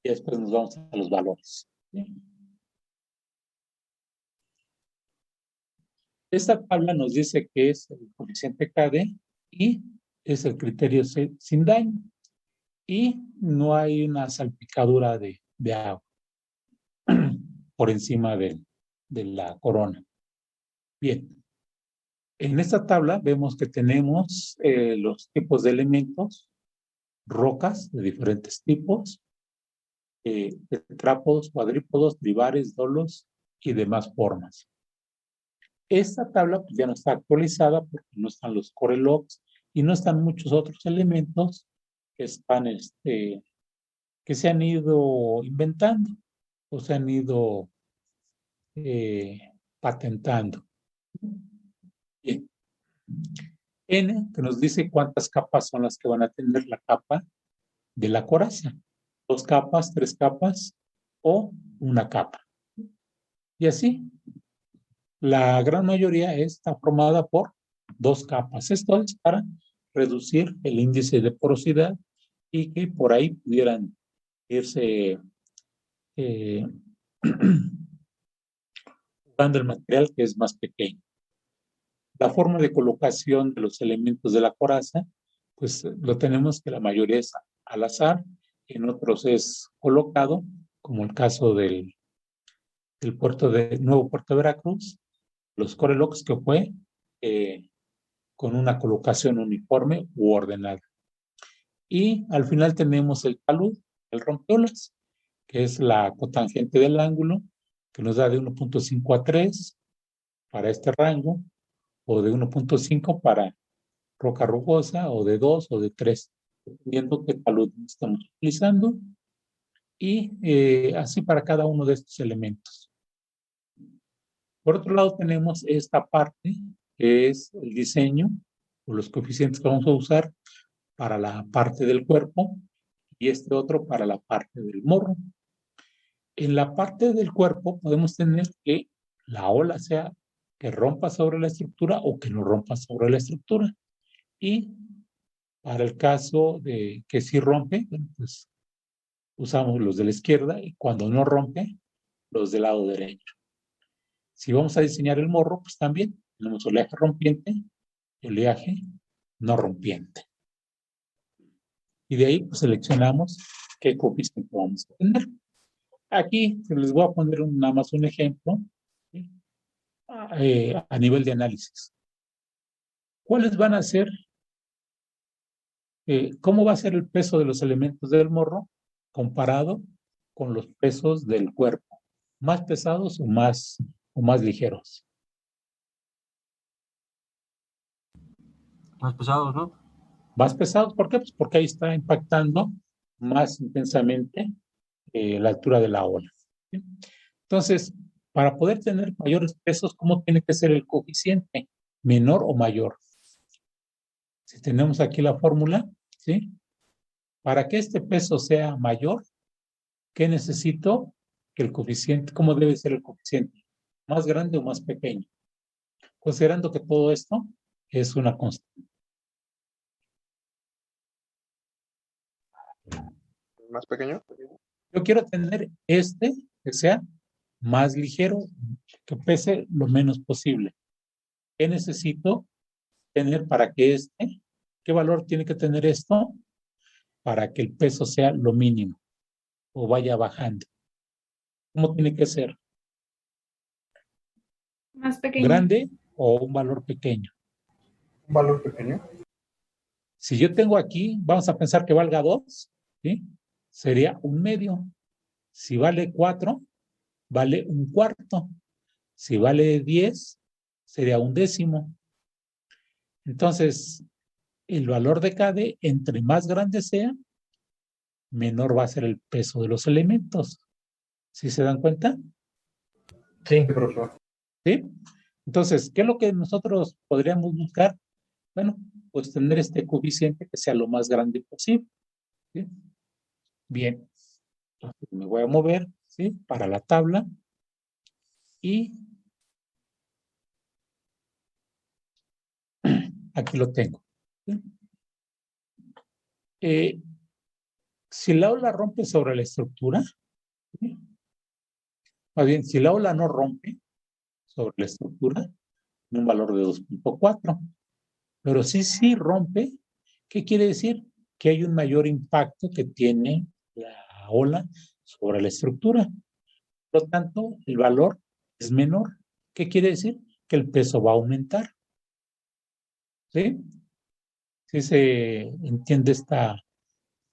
Speaker 1: y después nos vamos a los valores. ¿Sí? Esta tabla nos dice que es el coeficiente KD y es el criterio sin daño. Y no hay una salpicadura de agua por encima de la corona. Bien, en esta tabla vemos que tenemos los tipos de elementos, rocas de diferentes tipos, tetrápodos, cuadrípodos, drivares, dolos y demás formas. Esta tabla pues, ya no está actualizada porque no están los core logs y no están muchos otros elementos que están, que se han ido inventando o se han ido patentando. Bien. N, que nos dice cuántas capas son las que van a tener la capa de la coraza. 2 capas, 3 capas o una capa. Y así, la gran mayoría está formada por 2 capas. Esto es para reducir el índice de porosidad y que por ahí pudieran irse usando el material que es más pequeño. La forma de colocación de los elementos de la coraza, pues lo tenemos que la mayoría es al azar, en otros es colocado, como el caso del nuevo puerto de Veracruz, los core logs que fue con una colocación uniforme u ordenada. Y al final tenemos el talud, el rompeolas, que es la cotangente del ángulo, que nos da de 1.5 a 3 para este rango, o de 1.5 para roca rugosa, o de 2 o de 3, dependiendo qué talud estamos utilizando, y así para cada uno de estos elementos. Por otro lado tenemos esta parte, que es el diseño, o los coeficientes que vamos a usar para la parte del cuerpo, y este otro para la parte del morro. En la parte del cuerpo podemos tener que la ola sea que rompa sobre la estructura o que no rompa sobre la estructura. Y para el caso de que sí rompe, pues usamos los de la izquierda y cuando no rompe, los del lado derecho. Si vamos a diseñar el morro, pues también tenemos oleaje rompiente y oleaje no rompiente. Y de ahí pues seleccionamos qué coeficiente vamos a tener. Aquí les voy a poner nada más un ejemplo, ¿sí? A nivel de análisis. ¿Cuáles van a ser, cómo va a ser el peso de los elementos del morro comparado con los pesos del cuerpo? ¿Más pesados o más ligeros?
Speaker 3: Más pesados, ¿no?
Speaker 1: Más pesados, ¿por qué? Pues porque ahí está impactando más intensamente la altura de la ola. ¿Sí? Entonces, para poder tener mayores pesos, ¿cómo tiene que ser el coeficiente? ¿Menor o mayor? Si tenemos aquí la fórmula, ¿sí? Para que este peso sea mayor, ¿qué necesito? Que el coeficiente, ¿cómo debe ser el coeficiente? ¿Más grande o más pequeño? Considerando que todo esto es una constante.
Speaker 3: ¿Más pequeño?
Speaker 1: Yo quiero tener este que sea más ligero, que pese lo menos posible. ¿Qué necesito tener para que qué valor tiene que tener esto para que el peso sea lo mínimo o vaya bajando? ¿Cómo tiene que ser?
Speaker 2: Más pequeño.
Speaker 1: ¿Grande o un valor pequeño?
Speaker 3: ¿Un valor pequeño?
Speaker 1: Si yo tengo aquí, vamos a pensar que valga 2, ¿sí? Sería un medio. Si vale 4, vale un cuarto. Si vale 10, sería un décimo. Entonces, el valor de KD, entre más grande sea, menor va a ser el peso de los elementos. ¿Sí se dan cuenta?
Speaker 3: Sí, profesor.
Speaker 1: ¿Sí? Entonces, ¿qué es lo que nosotros podríamos buscar? Bueno, pues tener este coeficiente que sea lo más grande posible. ¿Sí? Bien, entonces me voy a mover, ¿sí? Para la tabla y aquí lo tengo. ¿Sí? si la ola rompe sobre la estructura, ¿sí? Más bien, si la ola no rompe sobre la estructura, en un valor de 2.4, pero sí rompe, ¿qué quiere decir? Que hay un mayor impacto que tiene la ola sobre la estructura. Por lo tanto, el valor es menor. ¿Qué quiere decir? Que el peso va a aumentar. ¿Sí? ¿Sí se entiende este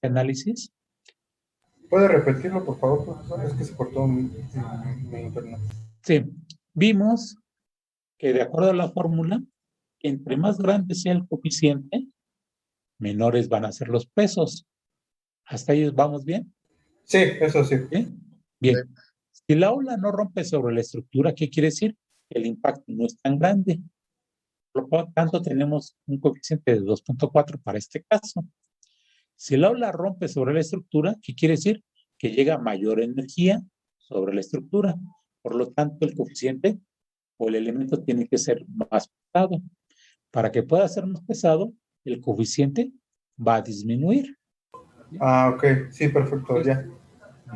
Speaker 1: análisis?
Speaker 3: ¿Puede repetirlo, por favor, profesor? Es que se cortó mi internet.
Speaker 1: Sí. Vimos que de acuerdo a la fórmula, entre más grande sea el coeficiente, menores van a ser los pesos. ¿Hasta ahí vamos bien?
Speaker 3: Sí, eso sí.
Speaker 1: ¿Sí? Bien. Si la ola no rompe sobre la estructura, ¿qué quiere decir? El impacto no es tan grande. Por lo tanto, tenemos un coeficiente de 2.4 para este caso. Si la ola rompe sobre la estructura, ¿qué quiere decir? Que llega mayor energía sobre la estructura. Por lo tanto, el coeficiente o el elemento tiene que ser más pesado. Para que pueda ser más pesado, el coeficiente va a disminuir.
Speaker 3: Ah, ok. Sí, perfecto, ya.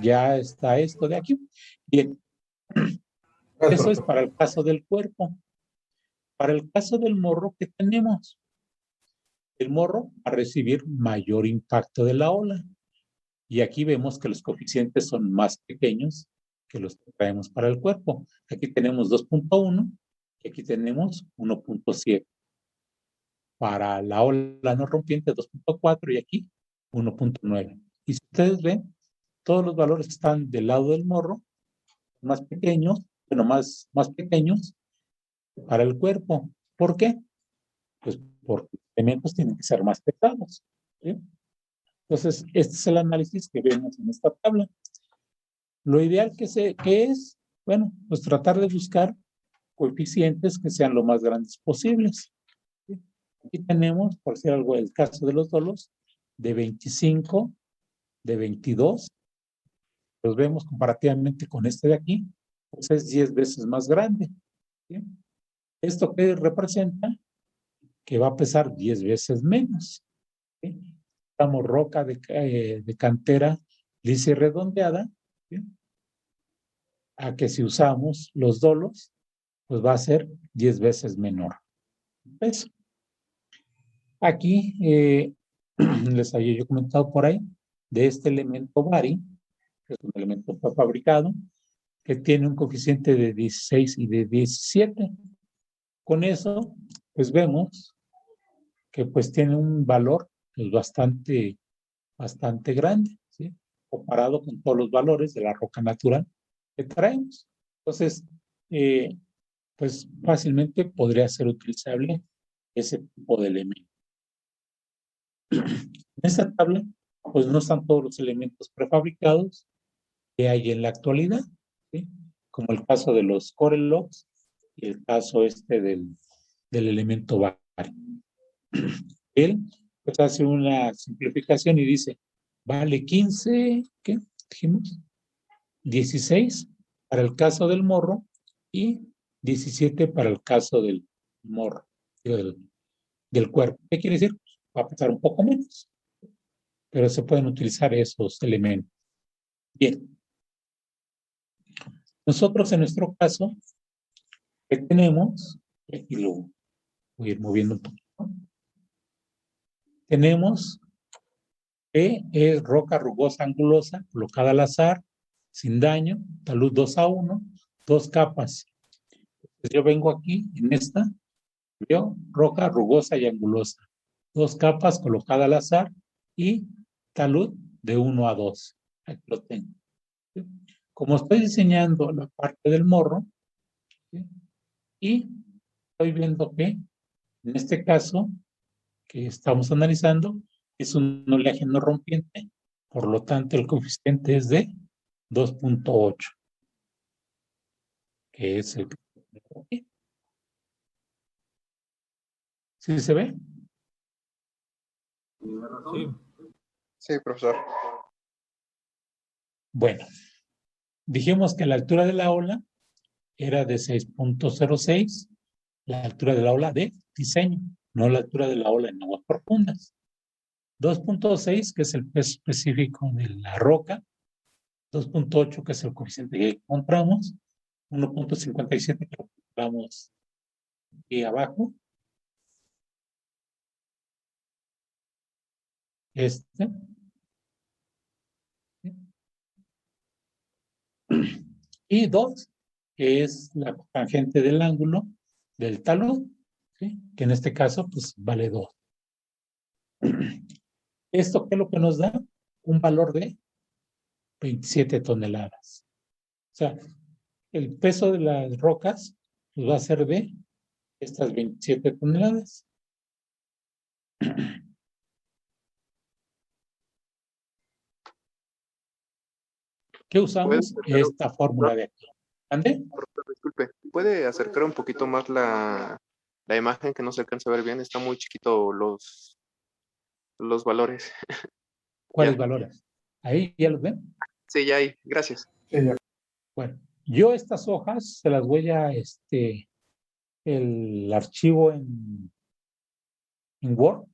Speaker 1: Ya está esto de aquí. Bien,
Speaker 3: Gracias,
Speaker 1: eso es
Speaker 3: profesor.
Speaker 1: para el caso del cuerpo. Para el caso del morro, ¿qué tenemos? El morro va a recibir mayor impacto de la ola. Y aquí vemos que los coeficientes son más pequeños que los que traemos para el cuerpo. Aquí tenemos 2.1 y aquí tenemos 1.7. Para la ola no rompiente 2.4 y aquí 1.9. Y si ustedes ven, todos los valores que están del lado del morro, más pequeños, bueno, más pequeños para el cuerpo. ¿Por qué? Pues porque los elementos tienen que ser más pesados. ¿Sí? Entonces, este es el análisis que vemos en esta tabla. Lo ideal que es, bueno, pues tratar de buscar coeficientes que sean lo más grandes posibles. ¿Sí? Aquí tenemos, por decir algo, el caso de los dolos, de 25, de 22. Los vemos comparativamente con este de aquí, pues es 10 veces más grande. ¿Sí? ¿Esto qué representa? Que va a pesar 10 veces menos. ¿Sí? Estamos roca de cantera lisa y redondeada, ¿sí? A que si usamos los dolos, pues va a ser 10 veces menor peso. Aquí les había yo comentado por ahí de este elemento bari, que es un elemento fabricado, que tiene un coeficiente de 16 y de 17. Con eso, pues vemos que pues tiene un valor pues, bastante grande, ¿sí? Comparado con todos los valores de la roca natural que traemos. Entonces, pues fácilmente podría ser utilizable ese tipo de elemento. En esta tabla, pues no están todos los elementos prefabricados que hay en la actualidad, ¿sí? Como el caso de los core locks y el caso del elemento bari. Él pues hace una simplificación y dice, vale 15, ¿qué dijimos? 16 para el caso del morro y 17 para el caso del morro, del cuerpo. ¿Qué quiere decir? Va a pesar un poco menos, pero se pueden utilizar esos elementos. Bien, nosotros en nuestro caso, ¿qué tenemos? Aquí lo voy a ir moviendo un poquito. Tenemos que es roca rugosa angulosa, colocada al azar, sin daño, talud 2:1, 2 capas. Entonces yo vengo aquí, en esta, veo roca rugosa y angulosa, 2 capas colocada al azar y talud de 1:2. Aquí lo tengo. ¿Sí? Como estoy diseñando la parte del morro, ¿sí? Y estoy viendo que, en este caso, que estamos analizando, es un oleaje no rompiente, por lo tanto el coeficiente es de 2.8, que es el que tengo aquí. ¿Sí se ve?
Speaker 3: Sí. Sí, profesor.
Speaker 1: Bueno, dijimos que la altura de la ola era de 6.06, la altura de la ola de diseño, no la altura de la ola en aguas profundas. 2.6, que es el peso específico de la roca, 2.8, que es el coeficiente que encontramos, 1.57 que lo encontramos aquí abajo, y 2, que es la tangente del ángulo del talud, ¿sí? Que en este caso pues vale 2. ¿Esto qué es lo que nos da? Un valor de 27 toneladas. O sea, el peso de las rocas pues, va a ser de estas 27 toneladas. ¿Qué usamos? Esta fórmula de aquí. ¿Ande?
Speaker 4: Disculpe, ¿puede acercar un poquito más la imagen que no se alcanza a ver bien? Está muy chiquito los valores.
Speaker 1: ¿Cuáles
Speaker 4: Ya.
Speaker 1: valores? ¿Ahí ya los ven?
Speaker 4: Sí, ya hay. Gracias.
Speaker 3: Sí, ya.
Speaker 1: Bueno, yo estas hojas se las voy a, el archivo en Word,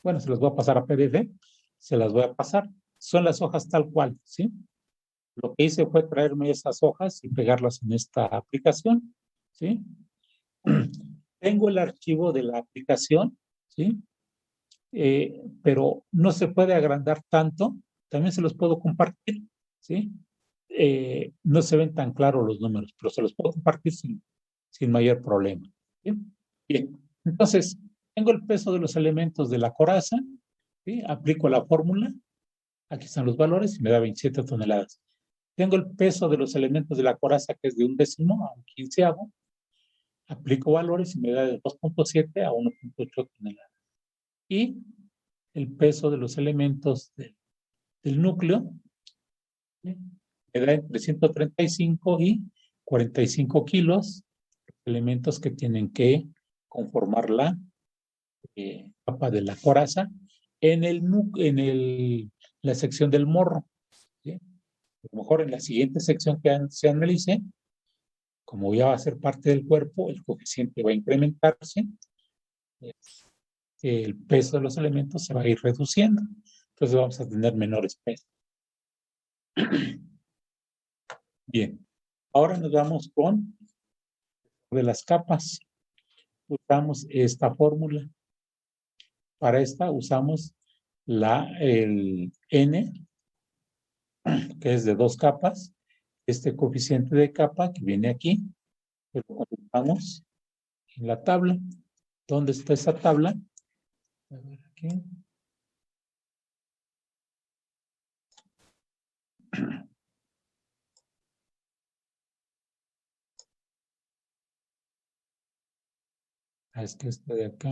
Speaker 1: bueno, se las voy a pasar a PDF, se las voy a pasar. Son las hojas tal cual, ¿sí? Lo que hice fue traerme esas hojas y pegarlas en esta aplicación, ¿sí? Tengo el archivo de la aplicación, ¿sí? Pero no se puede agrandar tanto, también se los puedo compartir, ¿sí? No se ven tan claros los números, pero se los puedo compartir sin mayor problema. ¿Bien? Bien, entonces, tengo el peso de los elementos de la coraza, ¿sí? Aplico la fórmula, aquí están los valores y me da 27 toneladas. Tengo el peso de los elementos de la coraza, que es de 1/10 a 1/15, aplico valores y me da de 2.7 a 1.8 toneladas. Y el peso de los elementos del núcleo, ¿sí? Me da entre 135 y 45 kilos, elementos que tienen que conformar la capa de la coraza en la sección del morro, ¿sí? A lo mejor en la siguiente sección que se analice, como ya va a ser parte del cuerpo, el coeficiente va a incrementarse, el peso de los elementos se va a ir reduciendo, entonces vamos a tener menores pesos. Bien, ahora nos vamos con de las capas. Usamos esta fórmula. Para esta usamos el N, que es de 2 capas. Este coeficiente de capa que viene aquí, lo colocamos en la tabla. ¿Dónde está esa tabla? A ver aquí. Es que esta de acá.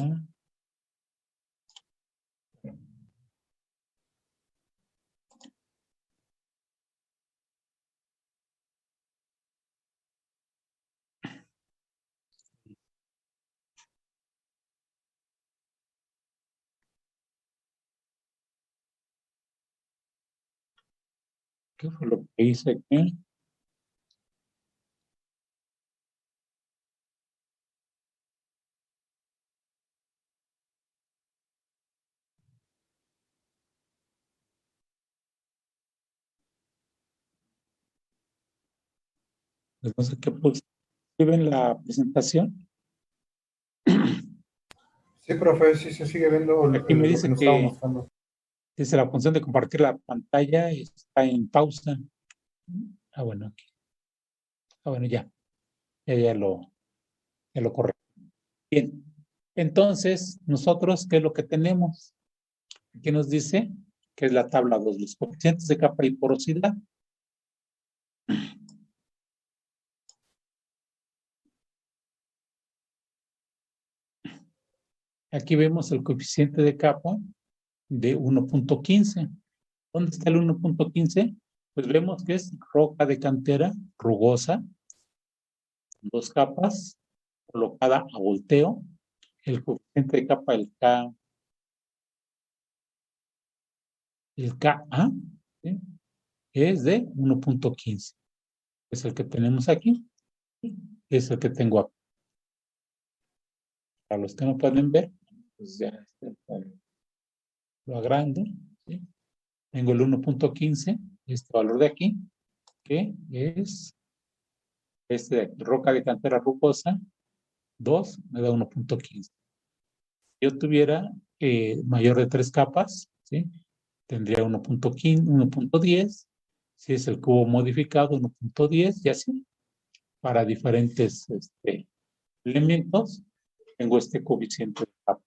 Speaker 1: ¿Qué fue lo que hice aquí? Pues no sé qué puse. ¿Ven la presentación?
Speaker 3: Sí, profe, sí se sigue viendo
Speaker 1: Aquí me
Speaker 3: lo que
Speaker 1: dice
Speaker 3: nos estaba
Speaker 1: que
Speaker 3: mostrando.
Speaker 1: dice la función de compartir la pantalla está en pausa. Bueno, aquí. Bueno, ya lo corregí. Bien, entonces, nosotros, ¿qué es lo que tenemos? Aquí nos dice que es la tabla 2, los coeficientes de capa y porosidad. Aquí vemos el coeficiente de capa de 1.15. ¿Dónde está el 1.15? Pues vemos que es roca de cantera rugosa, 2 capas, colocada a volteo. El coeficiente de capa, el Ka, ¿sí? Es de 1.15. Es el que tenemos aquí. Es el que tengo aquí. Para los que no pueden ver, pues ya está. lo agrando, ¿sí? Tengo el 1.15, este valor de aquí, que es este de aquí, roca de cantera rugosa, 2 me da 1.15. Si yo tuviera mayor de 3 capas, ¿sí? Tendría 1.15, 1.10, si es el cubo modificado, 1.10 y así, para diferentes elementos, tengo este coeficiente de capa.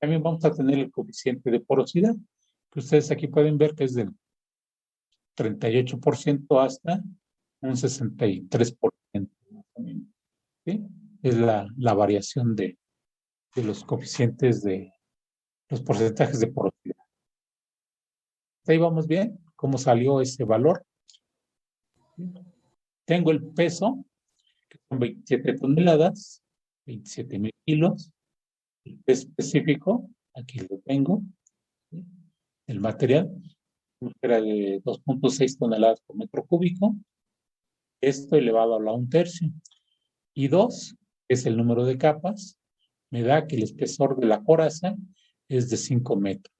Speaker 1: También vamos a tener el coeficiente de porosidad, que ustedes aquí pueden ver que es del 38% hasta un 63%, más o menos, ¿sí? Es la variación de los coeficientes de los porcentajes de porosidad. Ahí vamos bien, cómo salió ese valor. Tengo el peso, que son 27 toneladas, 27,000 kilos. El peso específico, aquí lo tengo. ¿Sí? El material era de 2.6 toneladas por metro cúbico. Esto elevado a la 1/3. Y 2, que es el número de capas, me da que el espesor de la coraza es de 5 metros.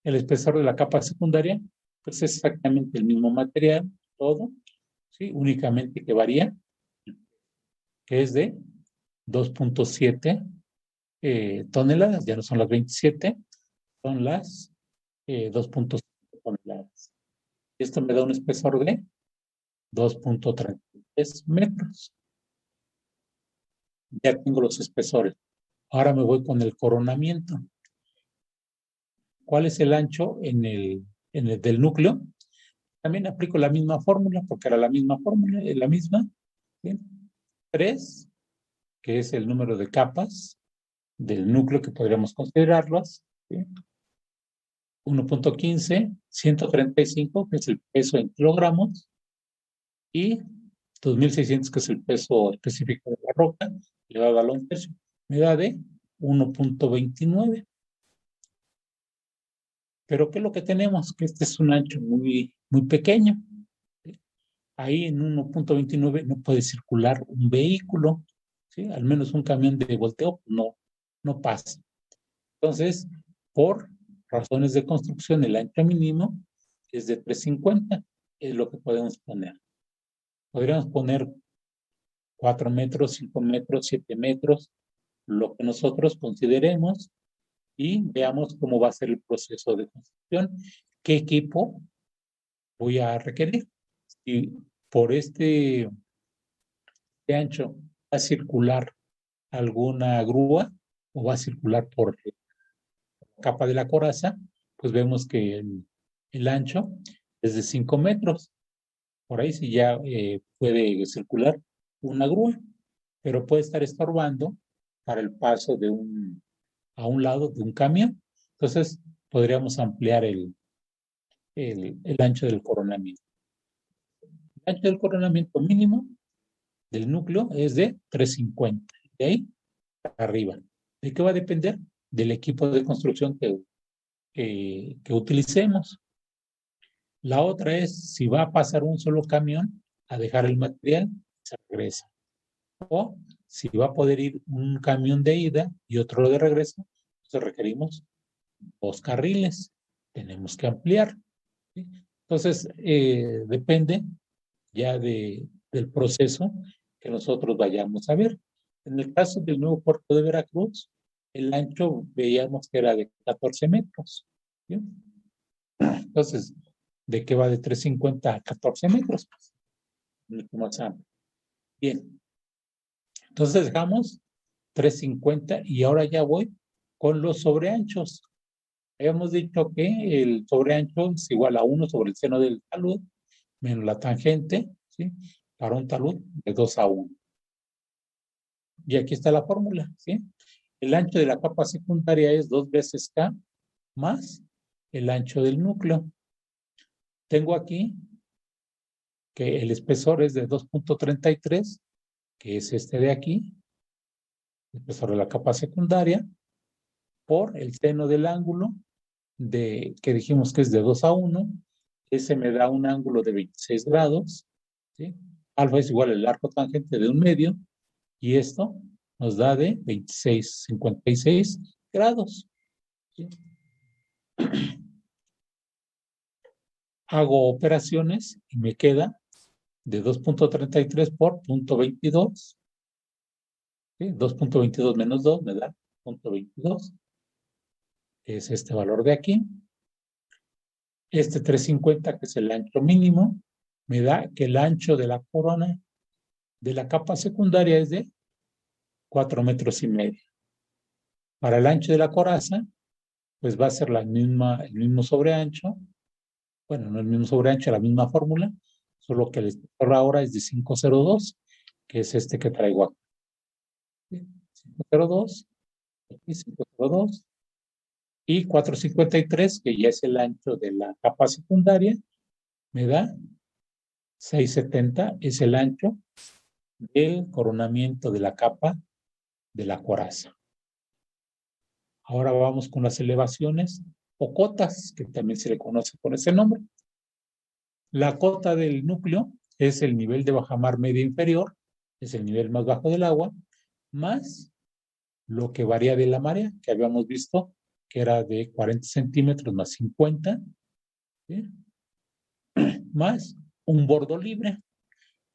Speaker 1: El espesor de la capa secundaria, pues es exactamente el mismo material, todo, ¿sí? Únicamente que varía, que es de 2.7 toneladas, ya no son las 27, son las 2.7 toneladas. Esto me da un espesor de 2.33 metros. Ya tengo los espesores. Ahora me voy con el coronamiento. ¿Cuál es el ancho en el del núcleo? También aplico la misma fórmula, porque era la misma fórmula, es la misma. ¿Sí? 3, que es el número de capas del núcleo que podríamos considerarlas. ¿Sí? 1.15, 135, que es el peso en kilogramos, y 2.600, que es el peso específico de la roca, elevado a la 1/3. Me da de 1.29. Pero ¿qué es lo que tenemos? Que este es un ancho muy, muy pequeño. Ahí en 1.29 no puede circular un vehículo, ¿sí? Al menos un camión de volteo no pasa. Entonces, por razones de construcción, el ancho mínimo es de 350, es lo que podemos poner. Podríamos poner 4 metros, 5 metros, 7 metros, lo que nosotros consideremos, y veamos cómo va a ser el proceso de construcción, qué equipo voy a requerir. Si por este ancho va a circular alguna grúa o va a circular por la capa de la coraza, pues vemos que el ancho es de 5 metros. Por ahí sí ya puede circular una grúa, pero puede estar estorbando para el paso a un lado de un camión. Entonces, podríamos ampliar el ancho del coronamiento. El ancho del coronamiento mínimo del núcleo es de 350, de ahí para arriba. ¿De qué va a depender? Del equipo de construcción que utilicemos. La otra es si va a pasar un solo camión a dejar el material, se regresa. O si va a poder ir un camión de ida y otro de regreso, entonces requerimos 2 carriles. Tenemos que ampliar. ¿Sí? Entonces, depende ya del proceso que nosotros vayamos a ver. En el caso del nuevo puerto de Veracruz, el ancho veíamos que era de 14 metros. ¿Sí? Entonces, ¿de qué va de 350 a 14 metros? Pues, mucho más amplio. Bien. Entonces dejamos 350 y ahora ya voy con los sobreanchos. Habíamos dicho que el sobreancho es igual a 1 sobre el seno del talud menos la tangente, ¿sí? Para un talud de 2:1. Y aquí está la fórmula, ¿sí? El ancho de la capa secundaria es 2 veces K más el ancho del núcleo. Tengo aquí que el espesor es de 2.33, que es este de aquí, el espesor de la capa secundaria, por el seno del ángulo que dijimos que es de 2:1, ese me da un ángulo de 26 grados, ¿sí? Alfa es igual al arco tangente de 1/2, y esto nos da de 26,56 grados. ¿Sí? Hago operaciones y me queda de 2.33 por 0.22. ¿Sí? 2.22 menos 2 me da 0.22. Es este valor de aquí. Este 350, que es el ancho mínimo, me da que el ancho de la corona de la capa secundaria es de 4,5 metros. Para el ancho de la coraza, pues va a ser el mismo sobreancho. Bueno, no el mismo sobreancho, la misma fórmula, solo que el espesor ahora es de 502, que es este que traigo aquí. 502, aquí 502, y 453, que ya es el ancho de la capa secundaria, me da 670, es el ancho del coronamiento de la capa de la coraza. Ahora vamos con las elevaciones o cotas, que también se le conoce con ese nombre. La cota del núcleo es el nivel de bajamar media inferior, es el nivel más bajo del agua, más lo que varía de la marea, que habíamos visto que era de 40 centímetros más 50, ¿sí? Más un bordo libre,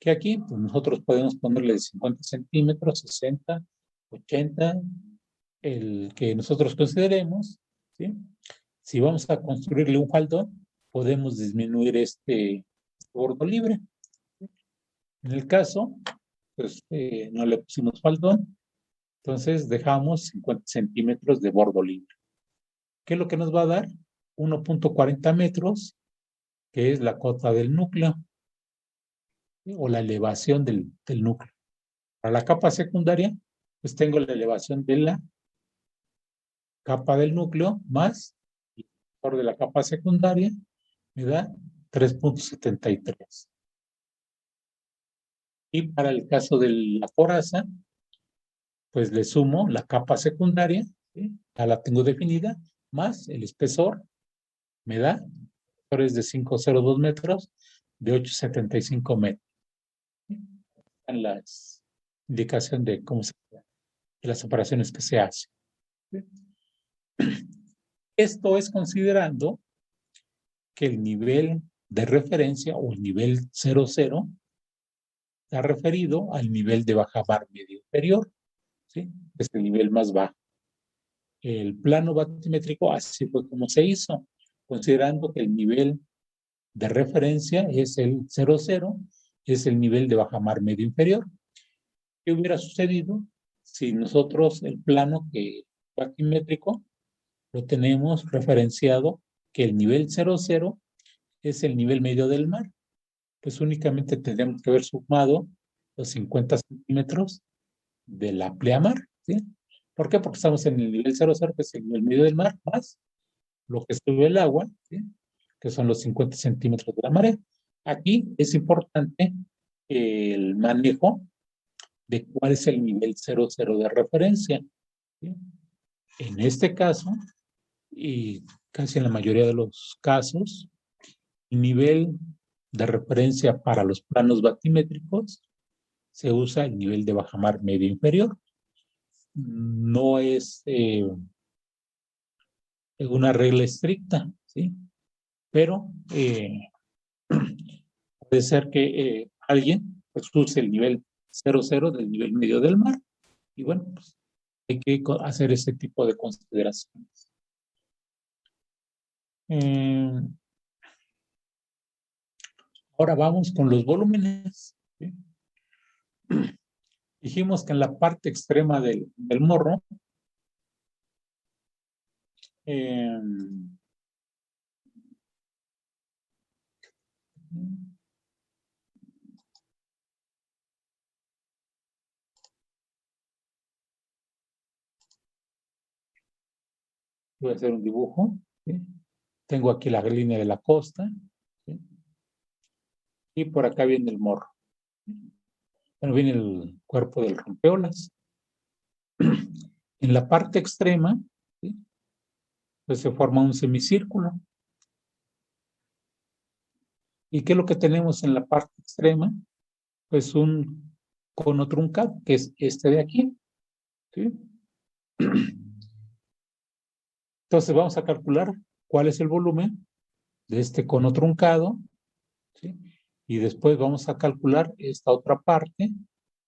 Speaker 1: que aquí pues nosotros podemos ponerle 50 centímetros, 60, 80, el que nosotros consideremos, ¿sí? Si vamos a construirle un faldón, podemos disminuir este bordo libre. En el caso, pues no le pusimos faldón, entonces dejamos 50 centímetros de bordo libre. ¿Qué es lo que nos va a dar? 1.40 metros, que es la cota del núcleo, ¿sí? O la elevación del núcleo. Para la capa secundaria, pues tengo la elevación de la capa del núcleo más el factor de la capa secundaria, me da 3.73. Y para el caso de la coraza, pues le sumo la capa secundaria, ¿sí? Ya la tengo definida, más el espesor, me da, es de 502 metros, de 875 metros. ¿Sí? En la indicación de cómo se de las operaciones que se hacen. ¿Sí? Esto es considerando que el nivel de referencia o el nivel 00 está referido al nivel de bajamar medio inferior, ¿sí? Es el nivel más bajo. El plano batimétrico así fue como se hizo, considerando que el nivel de referencia es el 00, es el nivel de bajamar medio inferior. ¿Qué hubiera sucedido si nosotros el plano batimétrico lo tenemos referenciado que el nivel 00 es el nivel medio del mar? Pues únicamente tendríamos que haber sumado los 50 centímetros de la pleamar, ¿sí? ¿Por qué? Porque estamos en el nivel 00, que es el nivel medio del mar, más lo que sube el agua, ¿sí? Que son los 50 centímetros de la marea. Aquí es importante el manejo de cuál es el nivel 00 de referencia, ¿sí? En este caso, y casi en la mayoría de los casos, el nivel de referencia para los planos batimétricos se usa el nivel de bajamar medio inferior. No es una regla estricta, ¿sí? Pero puede ser que alguien pues, use el nivel 00 del nivel medio del mar. Y bueno, pues hay que hacer ese tipo de consideraciones. Ahora vamos con los volúmenes, ¿sí? Dijimos que en la parte extrema del morro, voy a hacer un dibujo, ¿sí? Tengo aquí la línea de la costa, ¿sí? Y por acá viene el morro. Bueno, viene el cuerpo del rompeolas. En la parte extrema, ¿sí? Pues se forma un semicírculo. ¿Y qué es lo que tenemos en la parte extrema? Pues un cono truncado, que es este de aquí, ¿sí? Entonces vamos a calcular cuál es el volumen de este cono truncado, ¿sí? Y después vamos a calcular esta otra parte,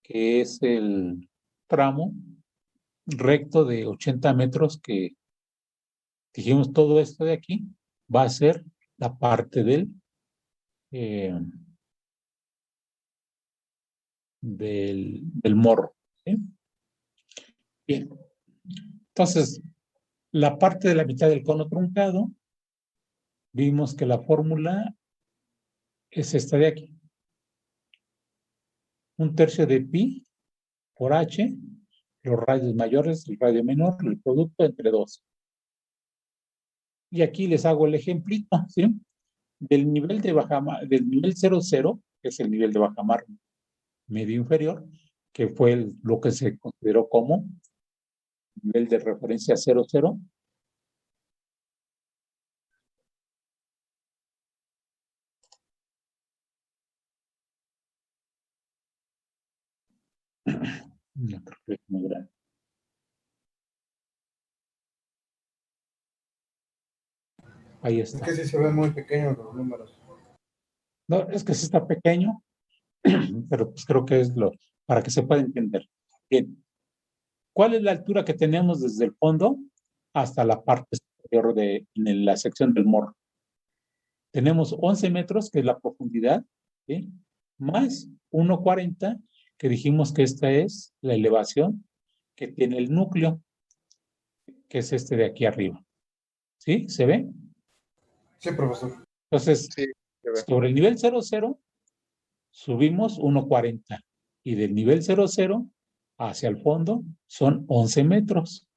Speaker 1: que es el tramo recto de 80 metros que dijimos todo esto de aquí va a ser la parte del morro, ¿sí? Bien. Entonces, la parte de la mitad del cono truncado, vimos que la fórmula es esta de aquí. 1/3 de pi por h, los radios mayores, el radio menor, el producto entre 2. Y aquí les hago el ejemplito, ¿sí? Del nivel de bajamar, del nivel 00, que es el nivel de bajamar medio inferior, que fue lo que se consideró como nivel de referencia 00. No, creo que es muy grande. Ahí
Speaker 3: Es
Speaker 1: está.
Speaker 3: que sí se ven muy pequeños los números.
Speaker 1: No, es que sí está pequeño, pero pues creo que es para que se pueda entender. Bien. ¿Cuál es la altura que tenemos desde el fondo hasta la parte superior en la sección del morro? Tenemos 11 metros, que es la profundidad, ¿sí? Más 1,40, que dijimos que esta es la elevación que tiene el núcleo, que es este de aquí arriba. ¿Sí? ¿Se ve?
Speaker 3: Sí, profesor.
Speaker 1: Entonces,
Speaker 4: Sí, se ve.
Speaker 1: sobre el nivel 00, subimos 1,40. Y del nivel 00 hacia el fondo son 11 metros.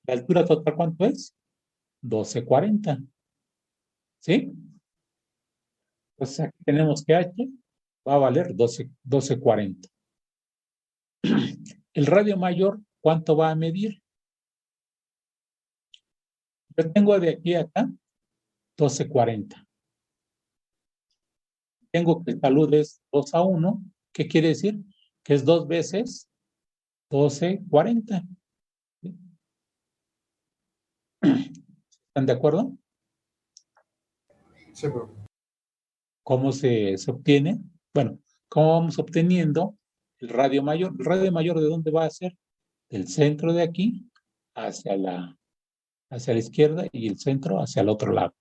Speaker 1: ¿La altura total cuánto es? 12,40. ¿Sí? Entonces aquí tenemos que H va a valer 12,40. El radio mayor, ¿cuánto va a medir? Yo tengo de aquí a acá 12,40. Tengo que el talud es 2:1. ¿Qué quiere decir? Que es 2 veces 12,40. ¿Están de acuerdo?
Speaker 3: Sí, profe.
Speaker 1: ¿Cómo se obtiene? Bueno, ¿cómo vamos obteniendo el radio mayor? ¿El radio mayor de dónde va a ser? Del centro de aquí hacia la izquierda y el centro hacia el otro lado.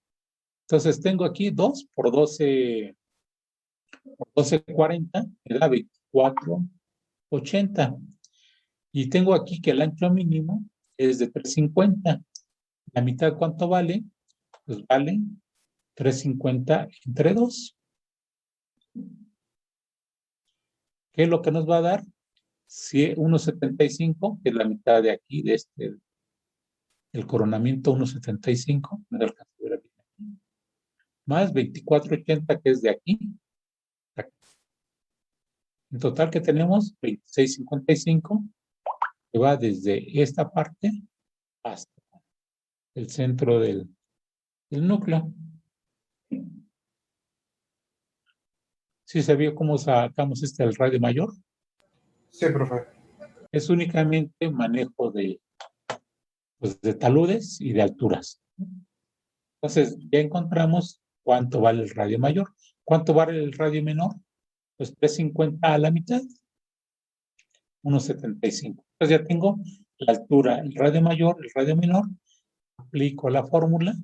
Speaker 1: Entonces tengo aquí 2 por 12,40, me da 24,80. Y tengo aquí que el ancho mínimo es de 3,50. ¿La mitad cuánto vale? Pues vale 3,50 entre 2. ¿Qué es lo que nos va a dar? 1,75, que es la mitad de aquí, de el coronamiento 1,75, me da el caso de aquí, más 24,80, que es de aquí. En total que tenemos 26,55, que va desde esta parte hasta el centro del núcleo. ¿Sí se vio cómo sacamos el radio mayor?
Speaker 3: Sí, profe.
Speaker 1: Es únicamente manejo de taludes y de alturas. Entonces, ya encontramos cuánto vale el radio mayor. ¿Cuánto vale el radio menor? Pues 3,50 a la mitad, 1,75. Entonces ya tengo la altura, el radio mayor, el radio menor. Aplico la fórmula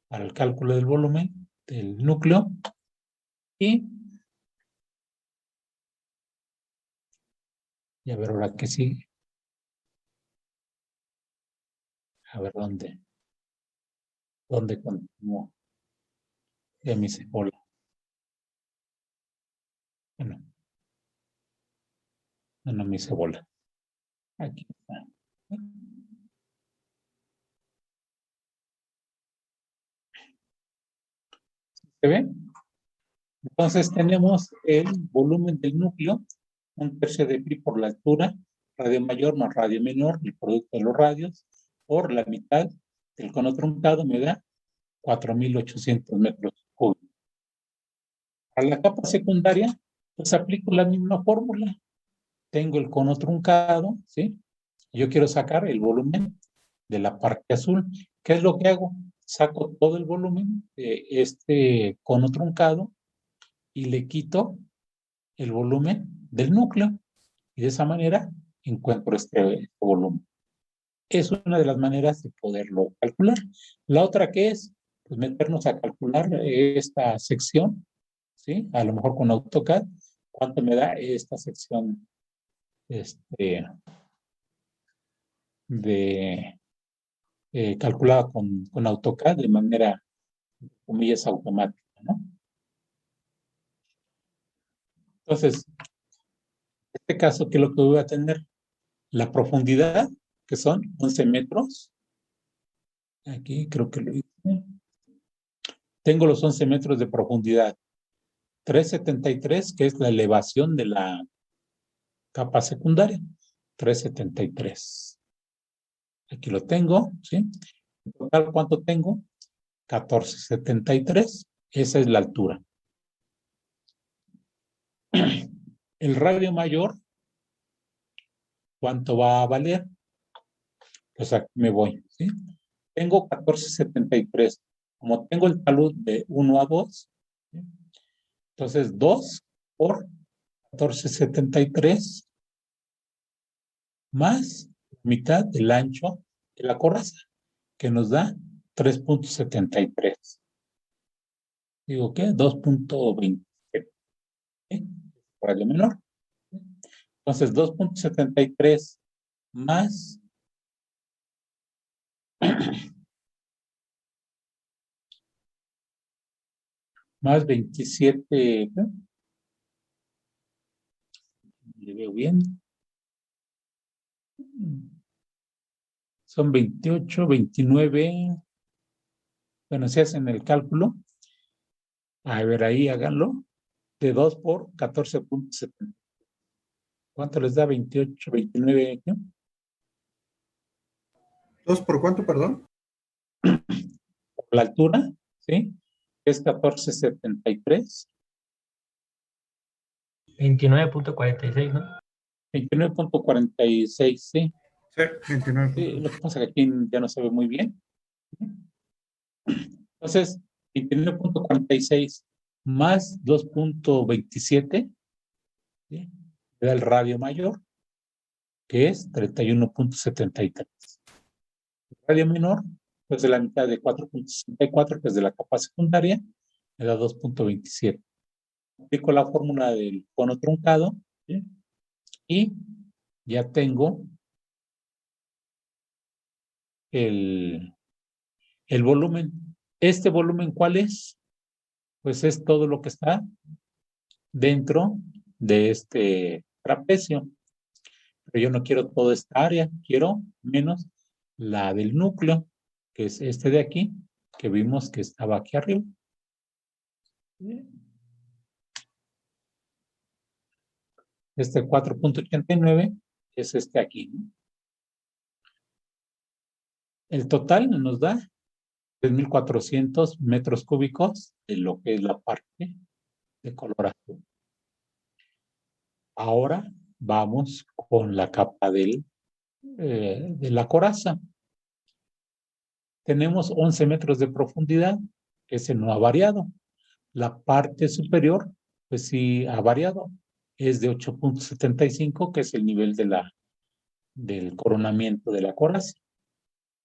Speaker 1: para el cálculo del volumen del núcleo y a ver ahora qué sigue. A ver dónde continúo. Ya me hice bola. Bueno, no me hice bola. Aquí está. ¿Se ve? Entonces tenemos el volumen del núcleo, 1/3 de pi por la altura, radio mayor más radio menor, el producto de los radios, por la mitad del cono truncado me da 4,800 metros cúbicos. A la capa secundaria, pues aplico la misma fórmula. Tengo el cono truncado, ¿sí? Yo quiero sacar el volumen de la parte azul. ¿Qué es lo que hago? saco todo el volumen de este cono truncado y le quito el volumen del núcleo. Y de esa manera encuentro este volumen. Es una de las maneras de poderlo calcular. La otra que es, pues meternos a calcular esta sección, ¿sí? A lo mejor con AutoCAD, ¿cuánto me da esta sección calculada con AutoCAD de manera, comillas, automática, ¿no? Entonces, en este caso, ¿qué es lo que voy a tener? La profundidad, que son 11 metros. Aquí creo que lo hice. Tengo los 11 metros de profundidad. 373, que es la elevación de la capa secundaria. 373. Aquí lo tengo, ¿sí? En total, ¿cuánto tengo? 1473. Esa es la altura. El radio mayor, ¿cuánto va a valer? Pues aquí me voy, ¿sí? Tengo 1473. Como tengo el talud de 1 a 2, ¿sí? Entonces 2 por 1473 más mitad del ancho de la coraza, que nos da 3.73. Digo, ¿qué? 2.27. ¿Sí? Radio menor. Entonces 2.73 más más 27, ¿no? Le veo bien. Son 28, 29. Bueno, si hacen el cálculo, a ver, ahí háganlo. De 2 por 14.70. ¿Cuánto les da? 28, 29, ¿no?
Speaker 3: ¿2 por cuánto, perdón?
Speaker 1: Por la altura, ¿sí? Es 14.73.
Speaker 5: 29.46, ¿no?
Speaker 1: 29.46, sí.
Speaker 3: Sí, 29.
Speaker 1: Sí, lo que pasa es que aquí ya no se ve muy bien. Entonces, 29.46 más 2.27, ¿sí? Me da el radio mayor, que es 31.73. El radio menor, pues de la mitad de 4.64, que es de la capa secundaria, me da 2.27. Aplico la fórmula del cono truncado, ¿sí? Y ya tengo el volumen. ¿Este volumen cuál es? Pues es todo lo que está dentro de este trapecio. Pero yo no quiero toda esta área, quiero menos la del núcleo, que es este de aquí, que vimos que estaba aquí arriba. Este 4.89 es este aquí, ¿no? El total nos da 3.400 metros cúbicos de lo que es la parte de color azul. Ahora vamos con la capa de la coraza. Tenemos 11 metros de profundidad, ese no ha variado. La parte superior, pues sí ha variado. Es de 8.75, que es el nivel del coronamiento de la coraza.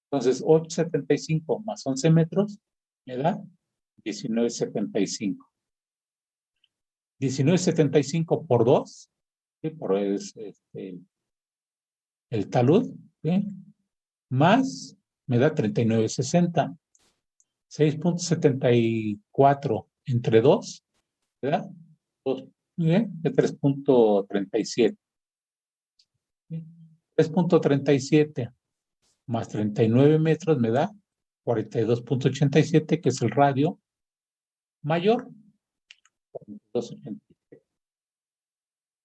Speaker 1: Entonces, 8.75 más 11 metros me da 19.75. 19.75 por 2, ¿sí? Por el talud, ¿sí? Más me da 39.60. 6.74 entre 2, ¿verdad? 2, de 3.37. 3.37 más 39 metros me da 42.87, que es el radio mayor. 42.87.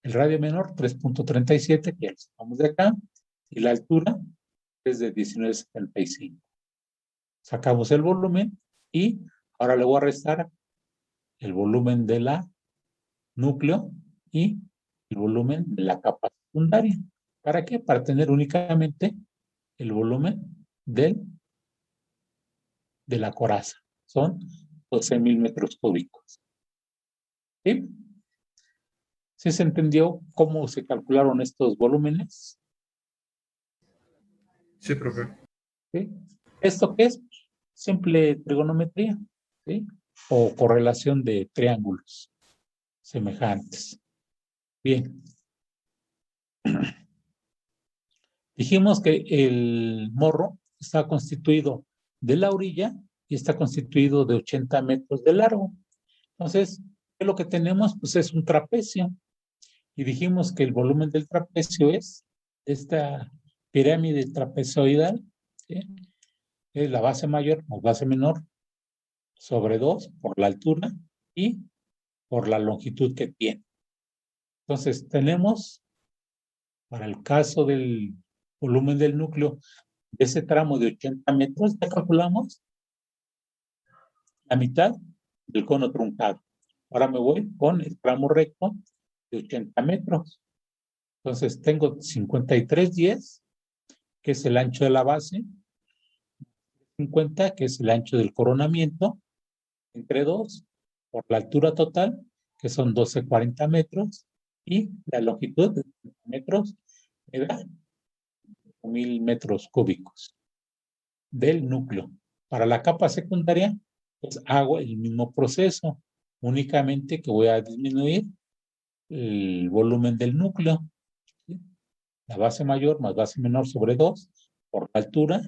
Speaker 1: El radio menor, 3.37, que ya lo sacamos de acá. Y la altura es de 19.75. Sacamos el volumen y ahora le voy a restar el volumen de la núcleo y el volumen de la capa secundaria. ¿Para qué? Para tener únicamente el volumen del de la coraza. Son 12,000 metros cúbicos. ¿Sí? ¿Sí se entendió cómo se calcularon estos volúmenes?
Speaker 3: Sí, profe.
Speaker 1: ¿Sí? ¿Esto qué es? Simple trigonometría, ¿sí? O correlación de triángulos semejantes. Bien. Dijimos que el morro está constituido de la orilla y está constituido de 80 metros de largo. Entonces, ¿qué es lo que tenemos? Pues es un trapecio. Y dijimos que el volumen del trapecio es esta pirámide trapezoidal, ¿sí? Es la base mayor más base menor sobre 2 por la altura y por la longitud que tiene. Entonces, tenemos, para el caso del volumen del núcleo, de ese tramo de 80 metros, ya calculamos la mitad del cono truncado. Ahora me voy con el tramo recto de 80 metros. Entonces, tengo 53,10, que es el ancho de la base, 50, que es el ancho del coronamiento, entre 2, por la altura total, que son 12,40 metros, y la longitud de 30 metros, me da 1,000 metros cúbicos del núcleo. Para la capa secundaria, pues hago el mismo proceso, únicamente que voy a disminuir el volumen del núcleo, ¿sí? La base mayor más base menor sobre 2, por la altura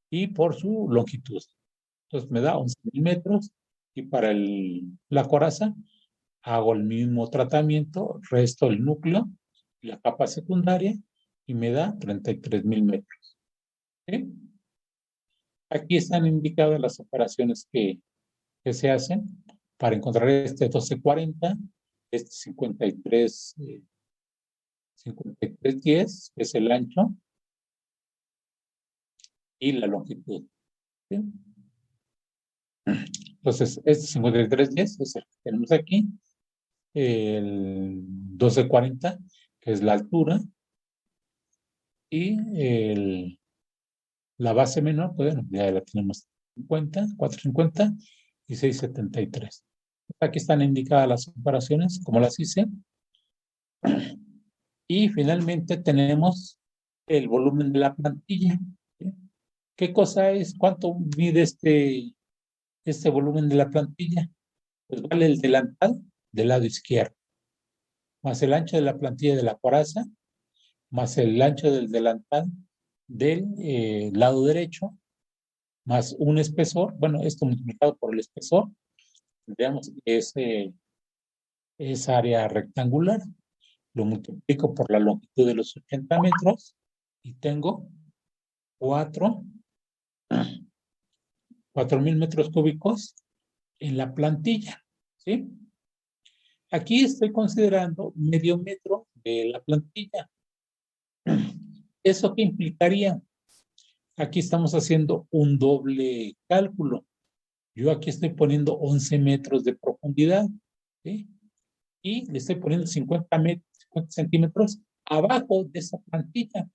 Speaker 1: y por su longitud. Entonces me da 11,000 metros, y para la coraza hago el mismo tratamiento, resto el núcleo, la capa secundaria, y me da 33,000 metros. ¿Sí? Aquí están indicadas las operaciones que se hacen para encontrar este 12,40, este 53,10, que es el ancho, y la longitud. ¿Sí? Entonces, este 53,10 es el que tenemos aquí, el 12,40, que es la altura, y la base menor, pues bueno, ya la tenemos 50, 450 y 673. Aquí están indicadas las operaciones, como las hice. Y finalmente tenemos el volumen de la plantilla. ¿Sí? ¿Qué cosa es? ¿Cuánto mide este volumen de la plantilla? Pues vale el delantal del lado izquierdo, más el ancho de la plantilla de la coraza, más el ancho del delantal del lado derecho, más un espesor, bueno, esto multiplicado por el espesor, tendríamos esa área rectangular, lo multiplico por la longitud de los 80 metros y tengo 4,000 metros cúbicos en la plantilla, ¿sí? Aquí estoy considerando medio metro de la plantilla. ¿Eso qué implicaría? Aquí estamos haciendo un doble cálculo. Yo aquí estoy poniendo 11 metros de profundidad, ¿sí? Y le estoy poniendo 50 centímetros abajo de esa plantilla,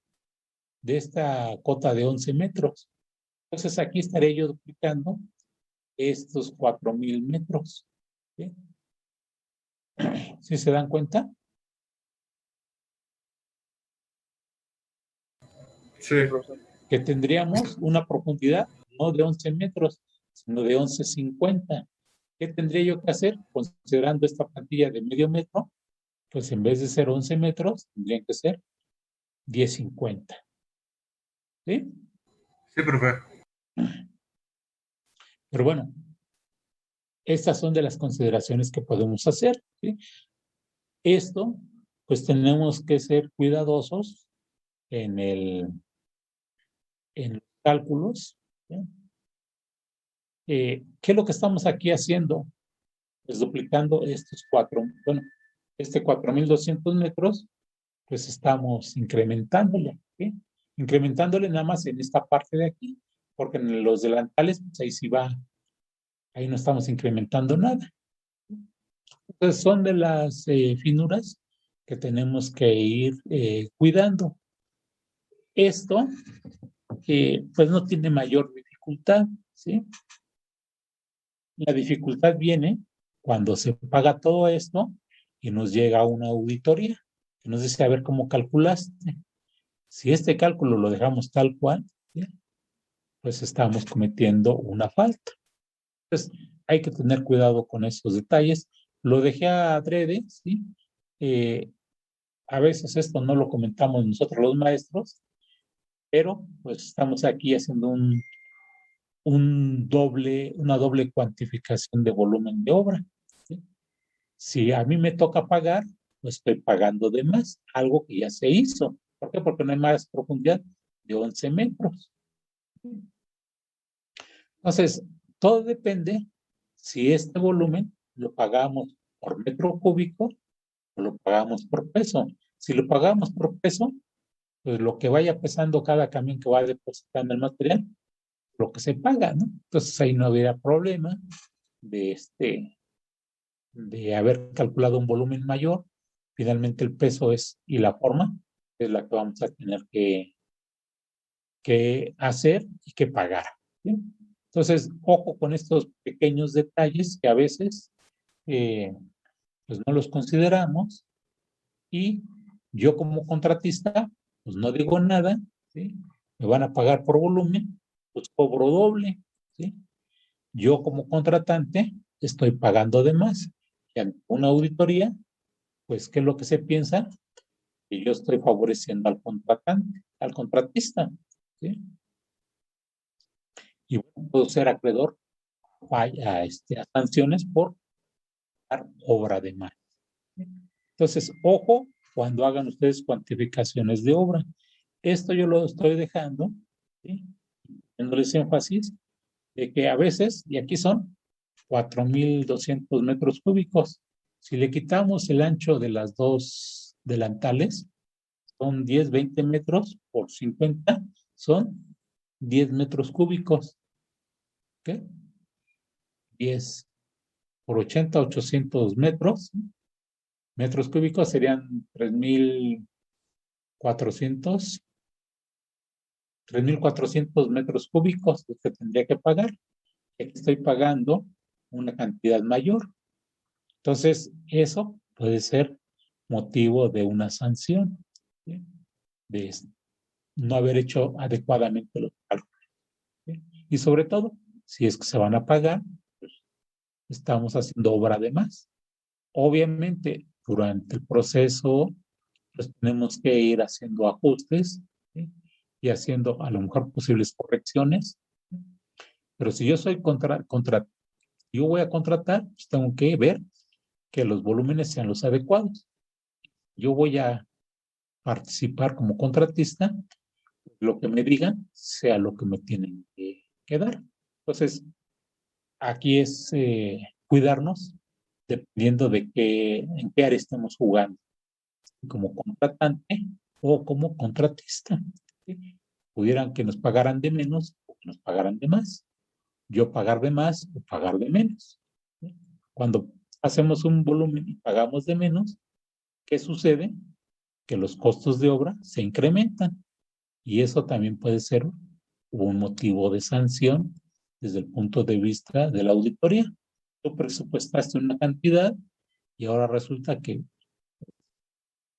Speaker 1: de esta cota de 11 metros. Entonces aquí estaré yo duplicando estos 4,000 metros. ¿Sí? ¿Sí se dan cuenta?
Speaker 3: Sí.
Speaker 1: Que tendríamos una profundidad no de 11 metros, sino de 11,50. ¿Qué tendría yo que hacer? Considerando esta plantilla de medio metro, pues en vez de ser 11 metros, tendrían que ser 10,50. ¿Sí?
Speaker 3: Sí, profe.
Speaker 1: Pero bueno, estas son de las consideraciones que podemos hacer, ¿sí? Esto, pues tenemos que ser cuidadosos en los cálculos, ¿sí? ¿Qué es lo que estamos aquí haciendo? Pues duplicando este 4,200 metros, pues estamos incrementándole, ¿sí? Incrementándole nada más en esta parte de aquí, porque en los delantales, pues ahí sí va, ahí no estamos incrementando nada. Entonces son de las finuras que tenemos que ir cuidando. Esto, pues no tiene mayor dificultad, ¿sí? La dificultad viene cuando se paga todo esto y nos llega una auditoría que nos dice, a ver cómo calculaste. Si este cálculo lo dejamos tal cual, ¿sí? Pues estamos cometiendo una falta. Entonces, hay que tener cuidado con esos detalles. Lo dejé adrede, ¿sí? A veces esto no lo comentamos nosotros los maestros, pero pues estamos aquí haciendo una doble cuantificación de volumen de obra, ¿sí? Si a mí me toca pagar, pues estoy pagando de más, algo que ya se hizo. ¿Por qué? Porque no hay más profundidad de 11 metros. Entonces, todo depende si este volumen lo pagamos por metro cúbico o lo pagamos por peso. Si lo pagamos por peso, pues lo que vaya pesando cada camión que va depositando el material, lo que se paga, ¿no? Entonces ahí no habría problema de de haber calculado un volumen mayor. Finalmente el peso y la forma es la que vamos a tener que hacer y que pagar, ¿sí? Entonces, ojo con estos pequeños detalles que a veces pues no los consideramos y yo como contratista pues no digo nada, ¿sí? Me van a pagar por volumen, pues cobro doble, ¿sí? Yo como contratante estoy pagando de más y ante una auditoría, pues ¿qué es lo que se piensa? Que yo estoy favoreciendo al contratante, al contratista, ¿sí? Y bueno, puedo ser acreedor a sanciones por dar obra de más. Entonces, ojo cuando hagan ustedes cuantificaciones de obra. Esto yo lo estoy dejando, ¿sí? Dándoles énfasis de que a veces, y aquí son 4,200 metros cúbicos, si le quitamos el ancho de las dos delantales, son 10, 20 metros por 50, son 10 metros cúbicos. ¿Ok? 10 por 80, 800 metros. Metros cúbicos serían 3,400 metros cúbicos lo que tendría que pagar. Aquí estoy pagando una cantidad mayor. Entonces, eso puede ser motivo de una sanción, ¿sí? De no haber hecho adecuadamente los cálculos, ¿sí? Y sobre todo, si es que se van a pagar, pues estamos haciendo obra de más. Obviamente, durante el proceso, pues tenemos que ir haciendo ajustes, ¿sí? Y haciendo a lo mejor posibles correcciones. ¿Sí? Pero si yo soy yo voy a contratar, pues tengo que ver que los volúmenes sean los adecuados. Yo voy a participar como contratista, lo que me digan sea lo que me tienen que dar. Entonces, aquí es cuidarnos dependiendo de en qué área estemos jugando, como contratante o como contratista, ¿sí? Pudieran que nos pagaran de menos o que nos pagaran de más. Yo pagar de más o pagar de menos, ¿sí? Cuando hacemos un volumen y pagamos de menos, ¿qué sucede? Que los costos de obra se incrementan y eso también puede ser un motivo de sanción desde el punto de vista de la auditoría. Tú presupuestaste una cantidad y ahora resulta que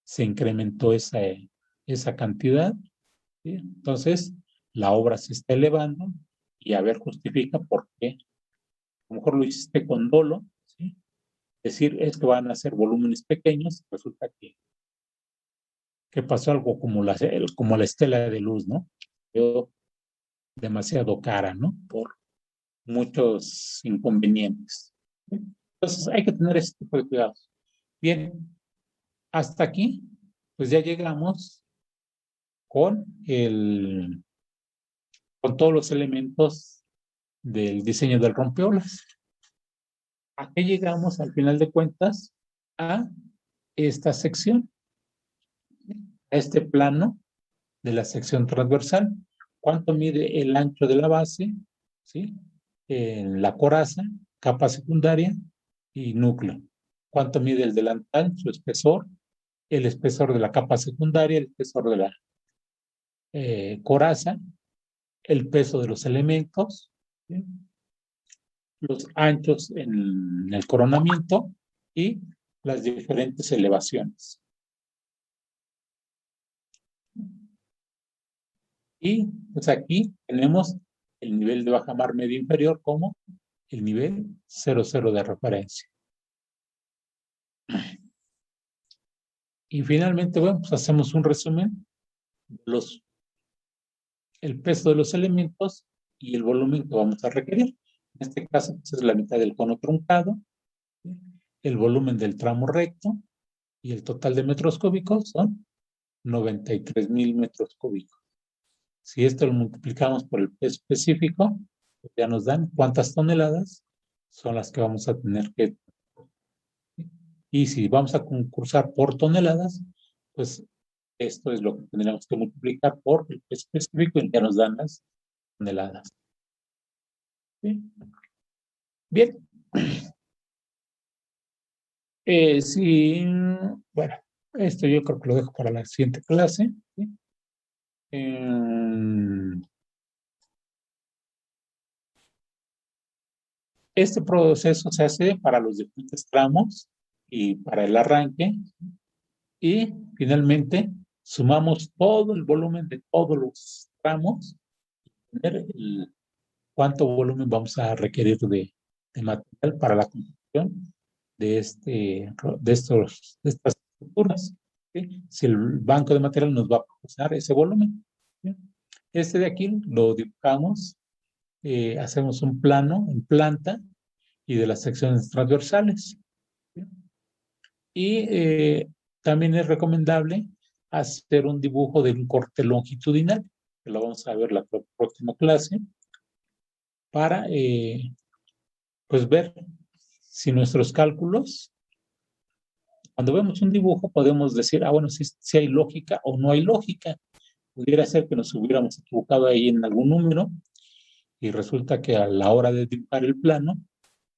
Speaker 1: se incrementó esa cantidad, ¿sí? Entonces, la obra se está elevando y a ver, justifica por qué. A lo mejor lo hiciste con dolo, ¿sí? Decir, es que van a ser volúmenes pequeños, resulta que pasó algo como la estela de luz, ¿no? Quedó demasiado cara, ¿no? Por muchos inconvenientes. Entonces, hay que tener ese tipo de cuidados. Bien, hasta aquí, pues ya llegamos con con todos los elementos del diseño del rompeolas. ¿A qué llegamos al final de cuentas? A esta sección, a este plano de la sección transversal. ¿Cuánto mide el ancho de la base? ¿Sí? En la coraza, capa secundaria y núcleo. ¿Cuánto mide el delantal? Su espesor, el espesor de la capa secundaria, el espesor de la coraza, el peso de los elementos, ¿sí? Los anchos en el coronamiento y las diferentes elevaciones. Y pues aquí tenemos el nivel de bajamar medio inferior como el nivel 00 de referencia. Y finalmente, bueno, pues hacemos un resumen. El peso de los elementos y el volumen que vamos a requerir. En este caso, pues es la mitad del cono truncado, ¿sí? El volumen del tramo recto y el total de metros cúbicos son 93,000 metros cúbicos. Si esto lo multiplicamos por el peso específico, pues ya nos dan cuántas toneladas son las que vamos a tener que... Y si vamos a concursar por toneladas, pues esto es lo que tendríamos que multiplicar por el peso específico y ya nos dan las toneladas. ¿Sí? Bien. Sí, bueno, esto yo creo que lo dejo para la siguiente clase. ¿Sí? Este proceso se hace para los diferentes tramos y para el arranque. Y finalmente sumamos todo el volumen de todos los tramos y ver cuánto volumen vamos a requerir de material para la construcción de estas estructuras. ¿Sí? Si el banco de material nos va a proporcionar ese volumen. ¿Sí? Este de aquí lo dibujamos, hacemos un plano en planta y de las secciones transversales. ¿Sí? Y también es recomendable hacer un dibujo de un corte longitudinal, que lo vamos a ver la próxima clase, para pues ver si nuestros cálculos, cuando vemos un dibujo podemos decir, bueno, si hay lógica o no hay lógica. Pudiera ser que nos hubiéramos equivocado ahí en algún número y resulta que a la hora de dibujar el plano,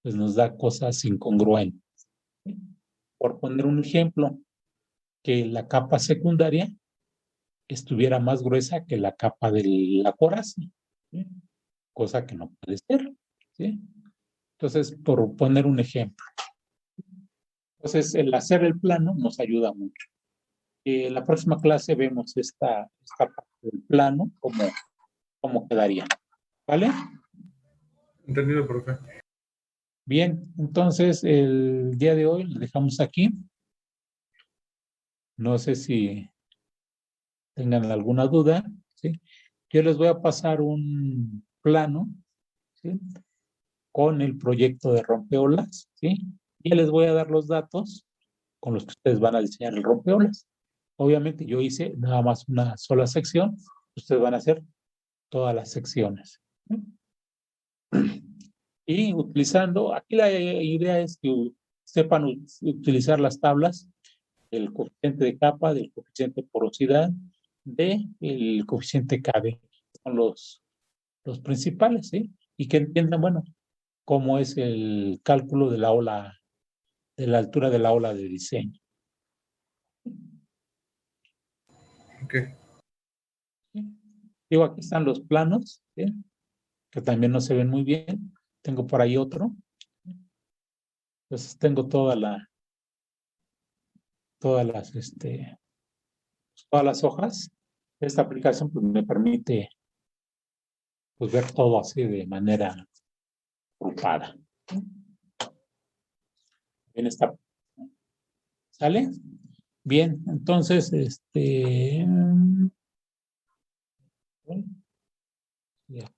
Speaker 1: pues nos da cosas incongruentes. ¿Sí? Por poner un ejemplo, que la capa secundaria estuviera más gruesa que la capa de la coraza, ¿sí? Cosa que no puede ser. ¿Sí? Entonces, por poner un ejemplo. Entonces, el hacer el plano nos ayuda mucho. En la próxima clase vemos esta parte del plano, cómo quedaría. ¿Vale?
Speaker 3: Entendido, profe.
Speaker 1: Bien, entonces el día de hoy lo dejamos aquí. No sé si tengan alguna duda, ¿sí? Yo les voy a pasar un plano, ¿sí? Con el proyecto de rompeolas, ¿sí? Y les voy a dar los datos con los que ustedes van a diseñar el rompeolas. Obviamente yo hice nada más una sola sección, ustedes van a hacer todas las secciones. ¿Sí? Y utilizando, aquí la idea es que sepan utilizar las tablas del coeficiente de capa, del coeficiente de porosidad, del coeficiente KB. Son los principales, ¿sí? Y que entiendan, bueno, cómo es el cálculo de la ola, de la altura de la ola de diseño.
Speaker 3: Ok.
Speaker 1: ¿Sí? Digo, aquí están los planos, ¿sí? Que también no se ven muy bien. Tengo por ahí otro. Entonces tengo todas las hojas. Esta aplicación pues, me permite pues, ver todo así de manera agrupada. Bien está. ¿Sale? Bien, entonces, ya.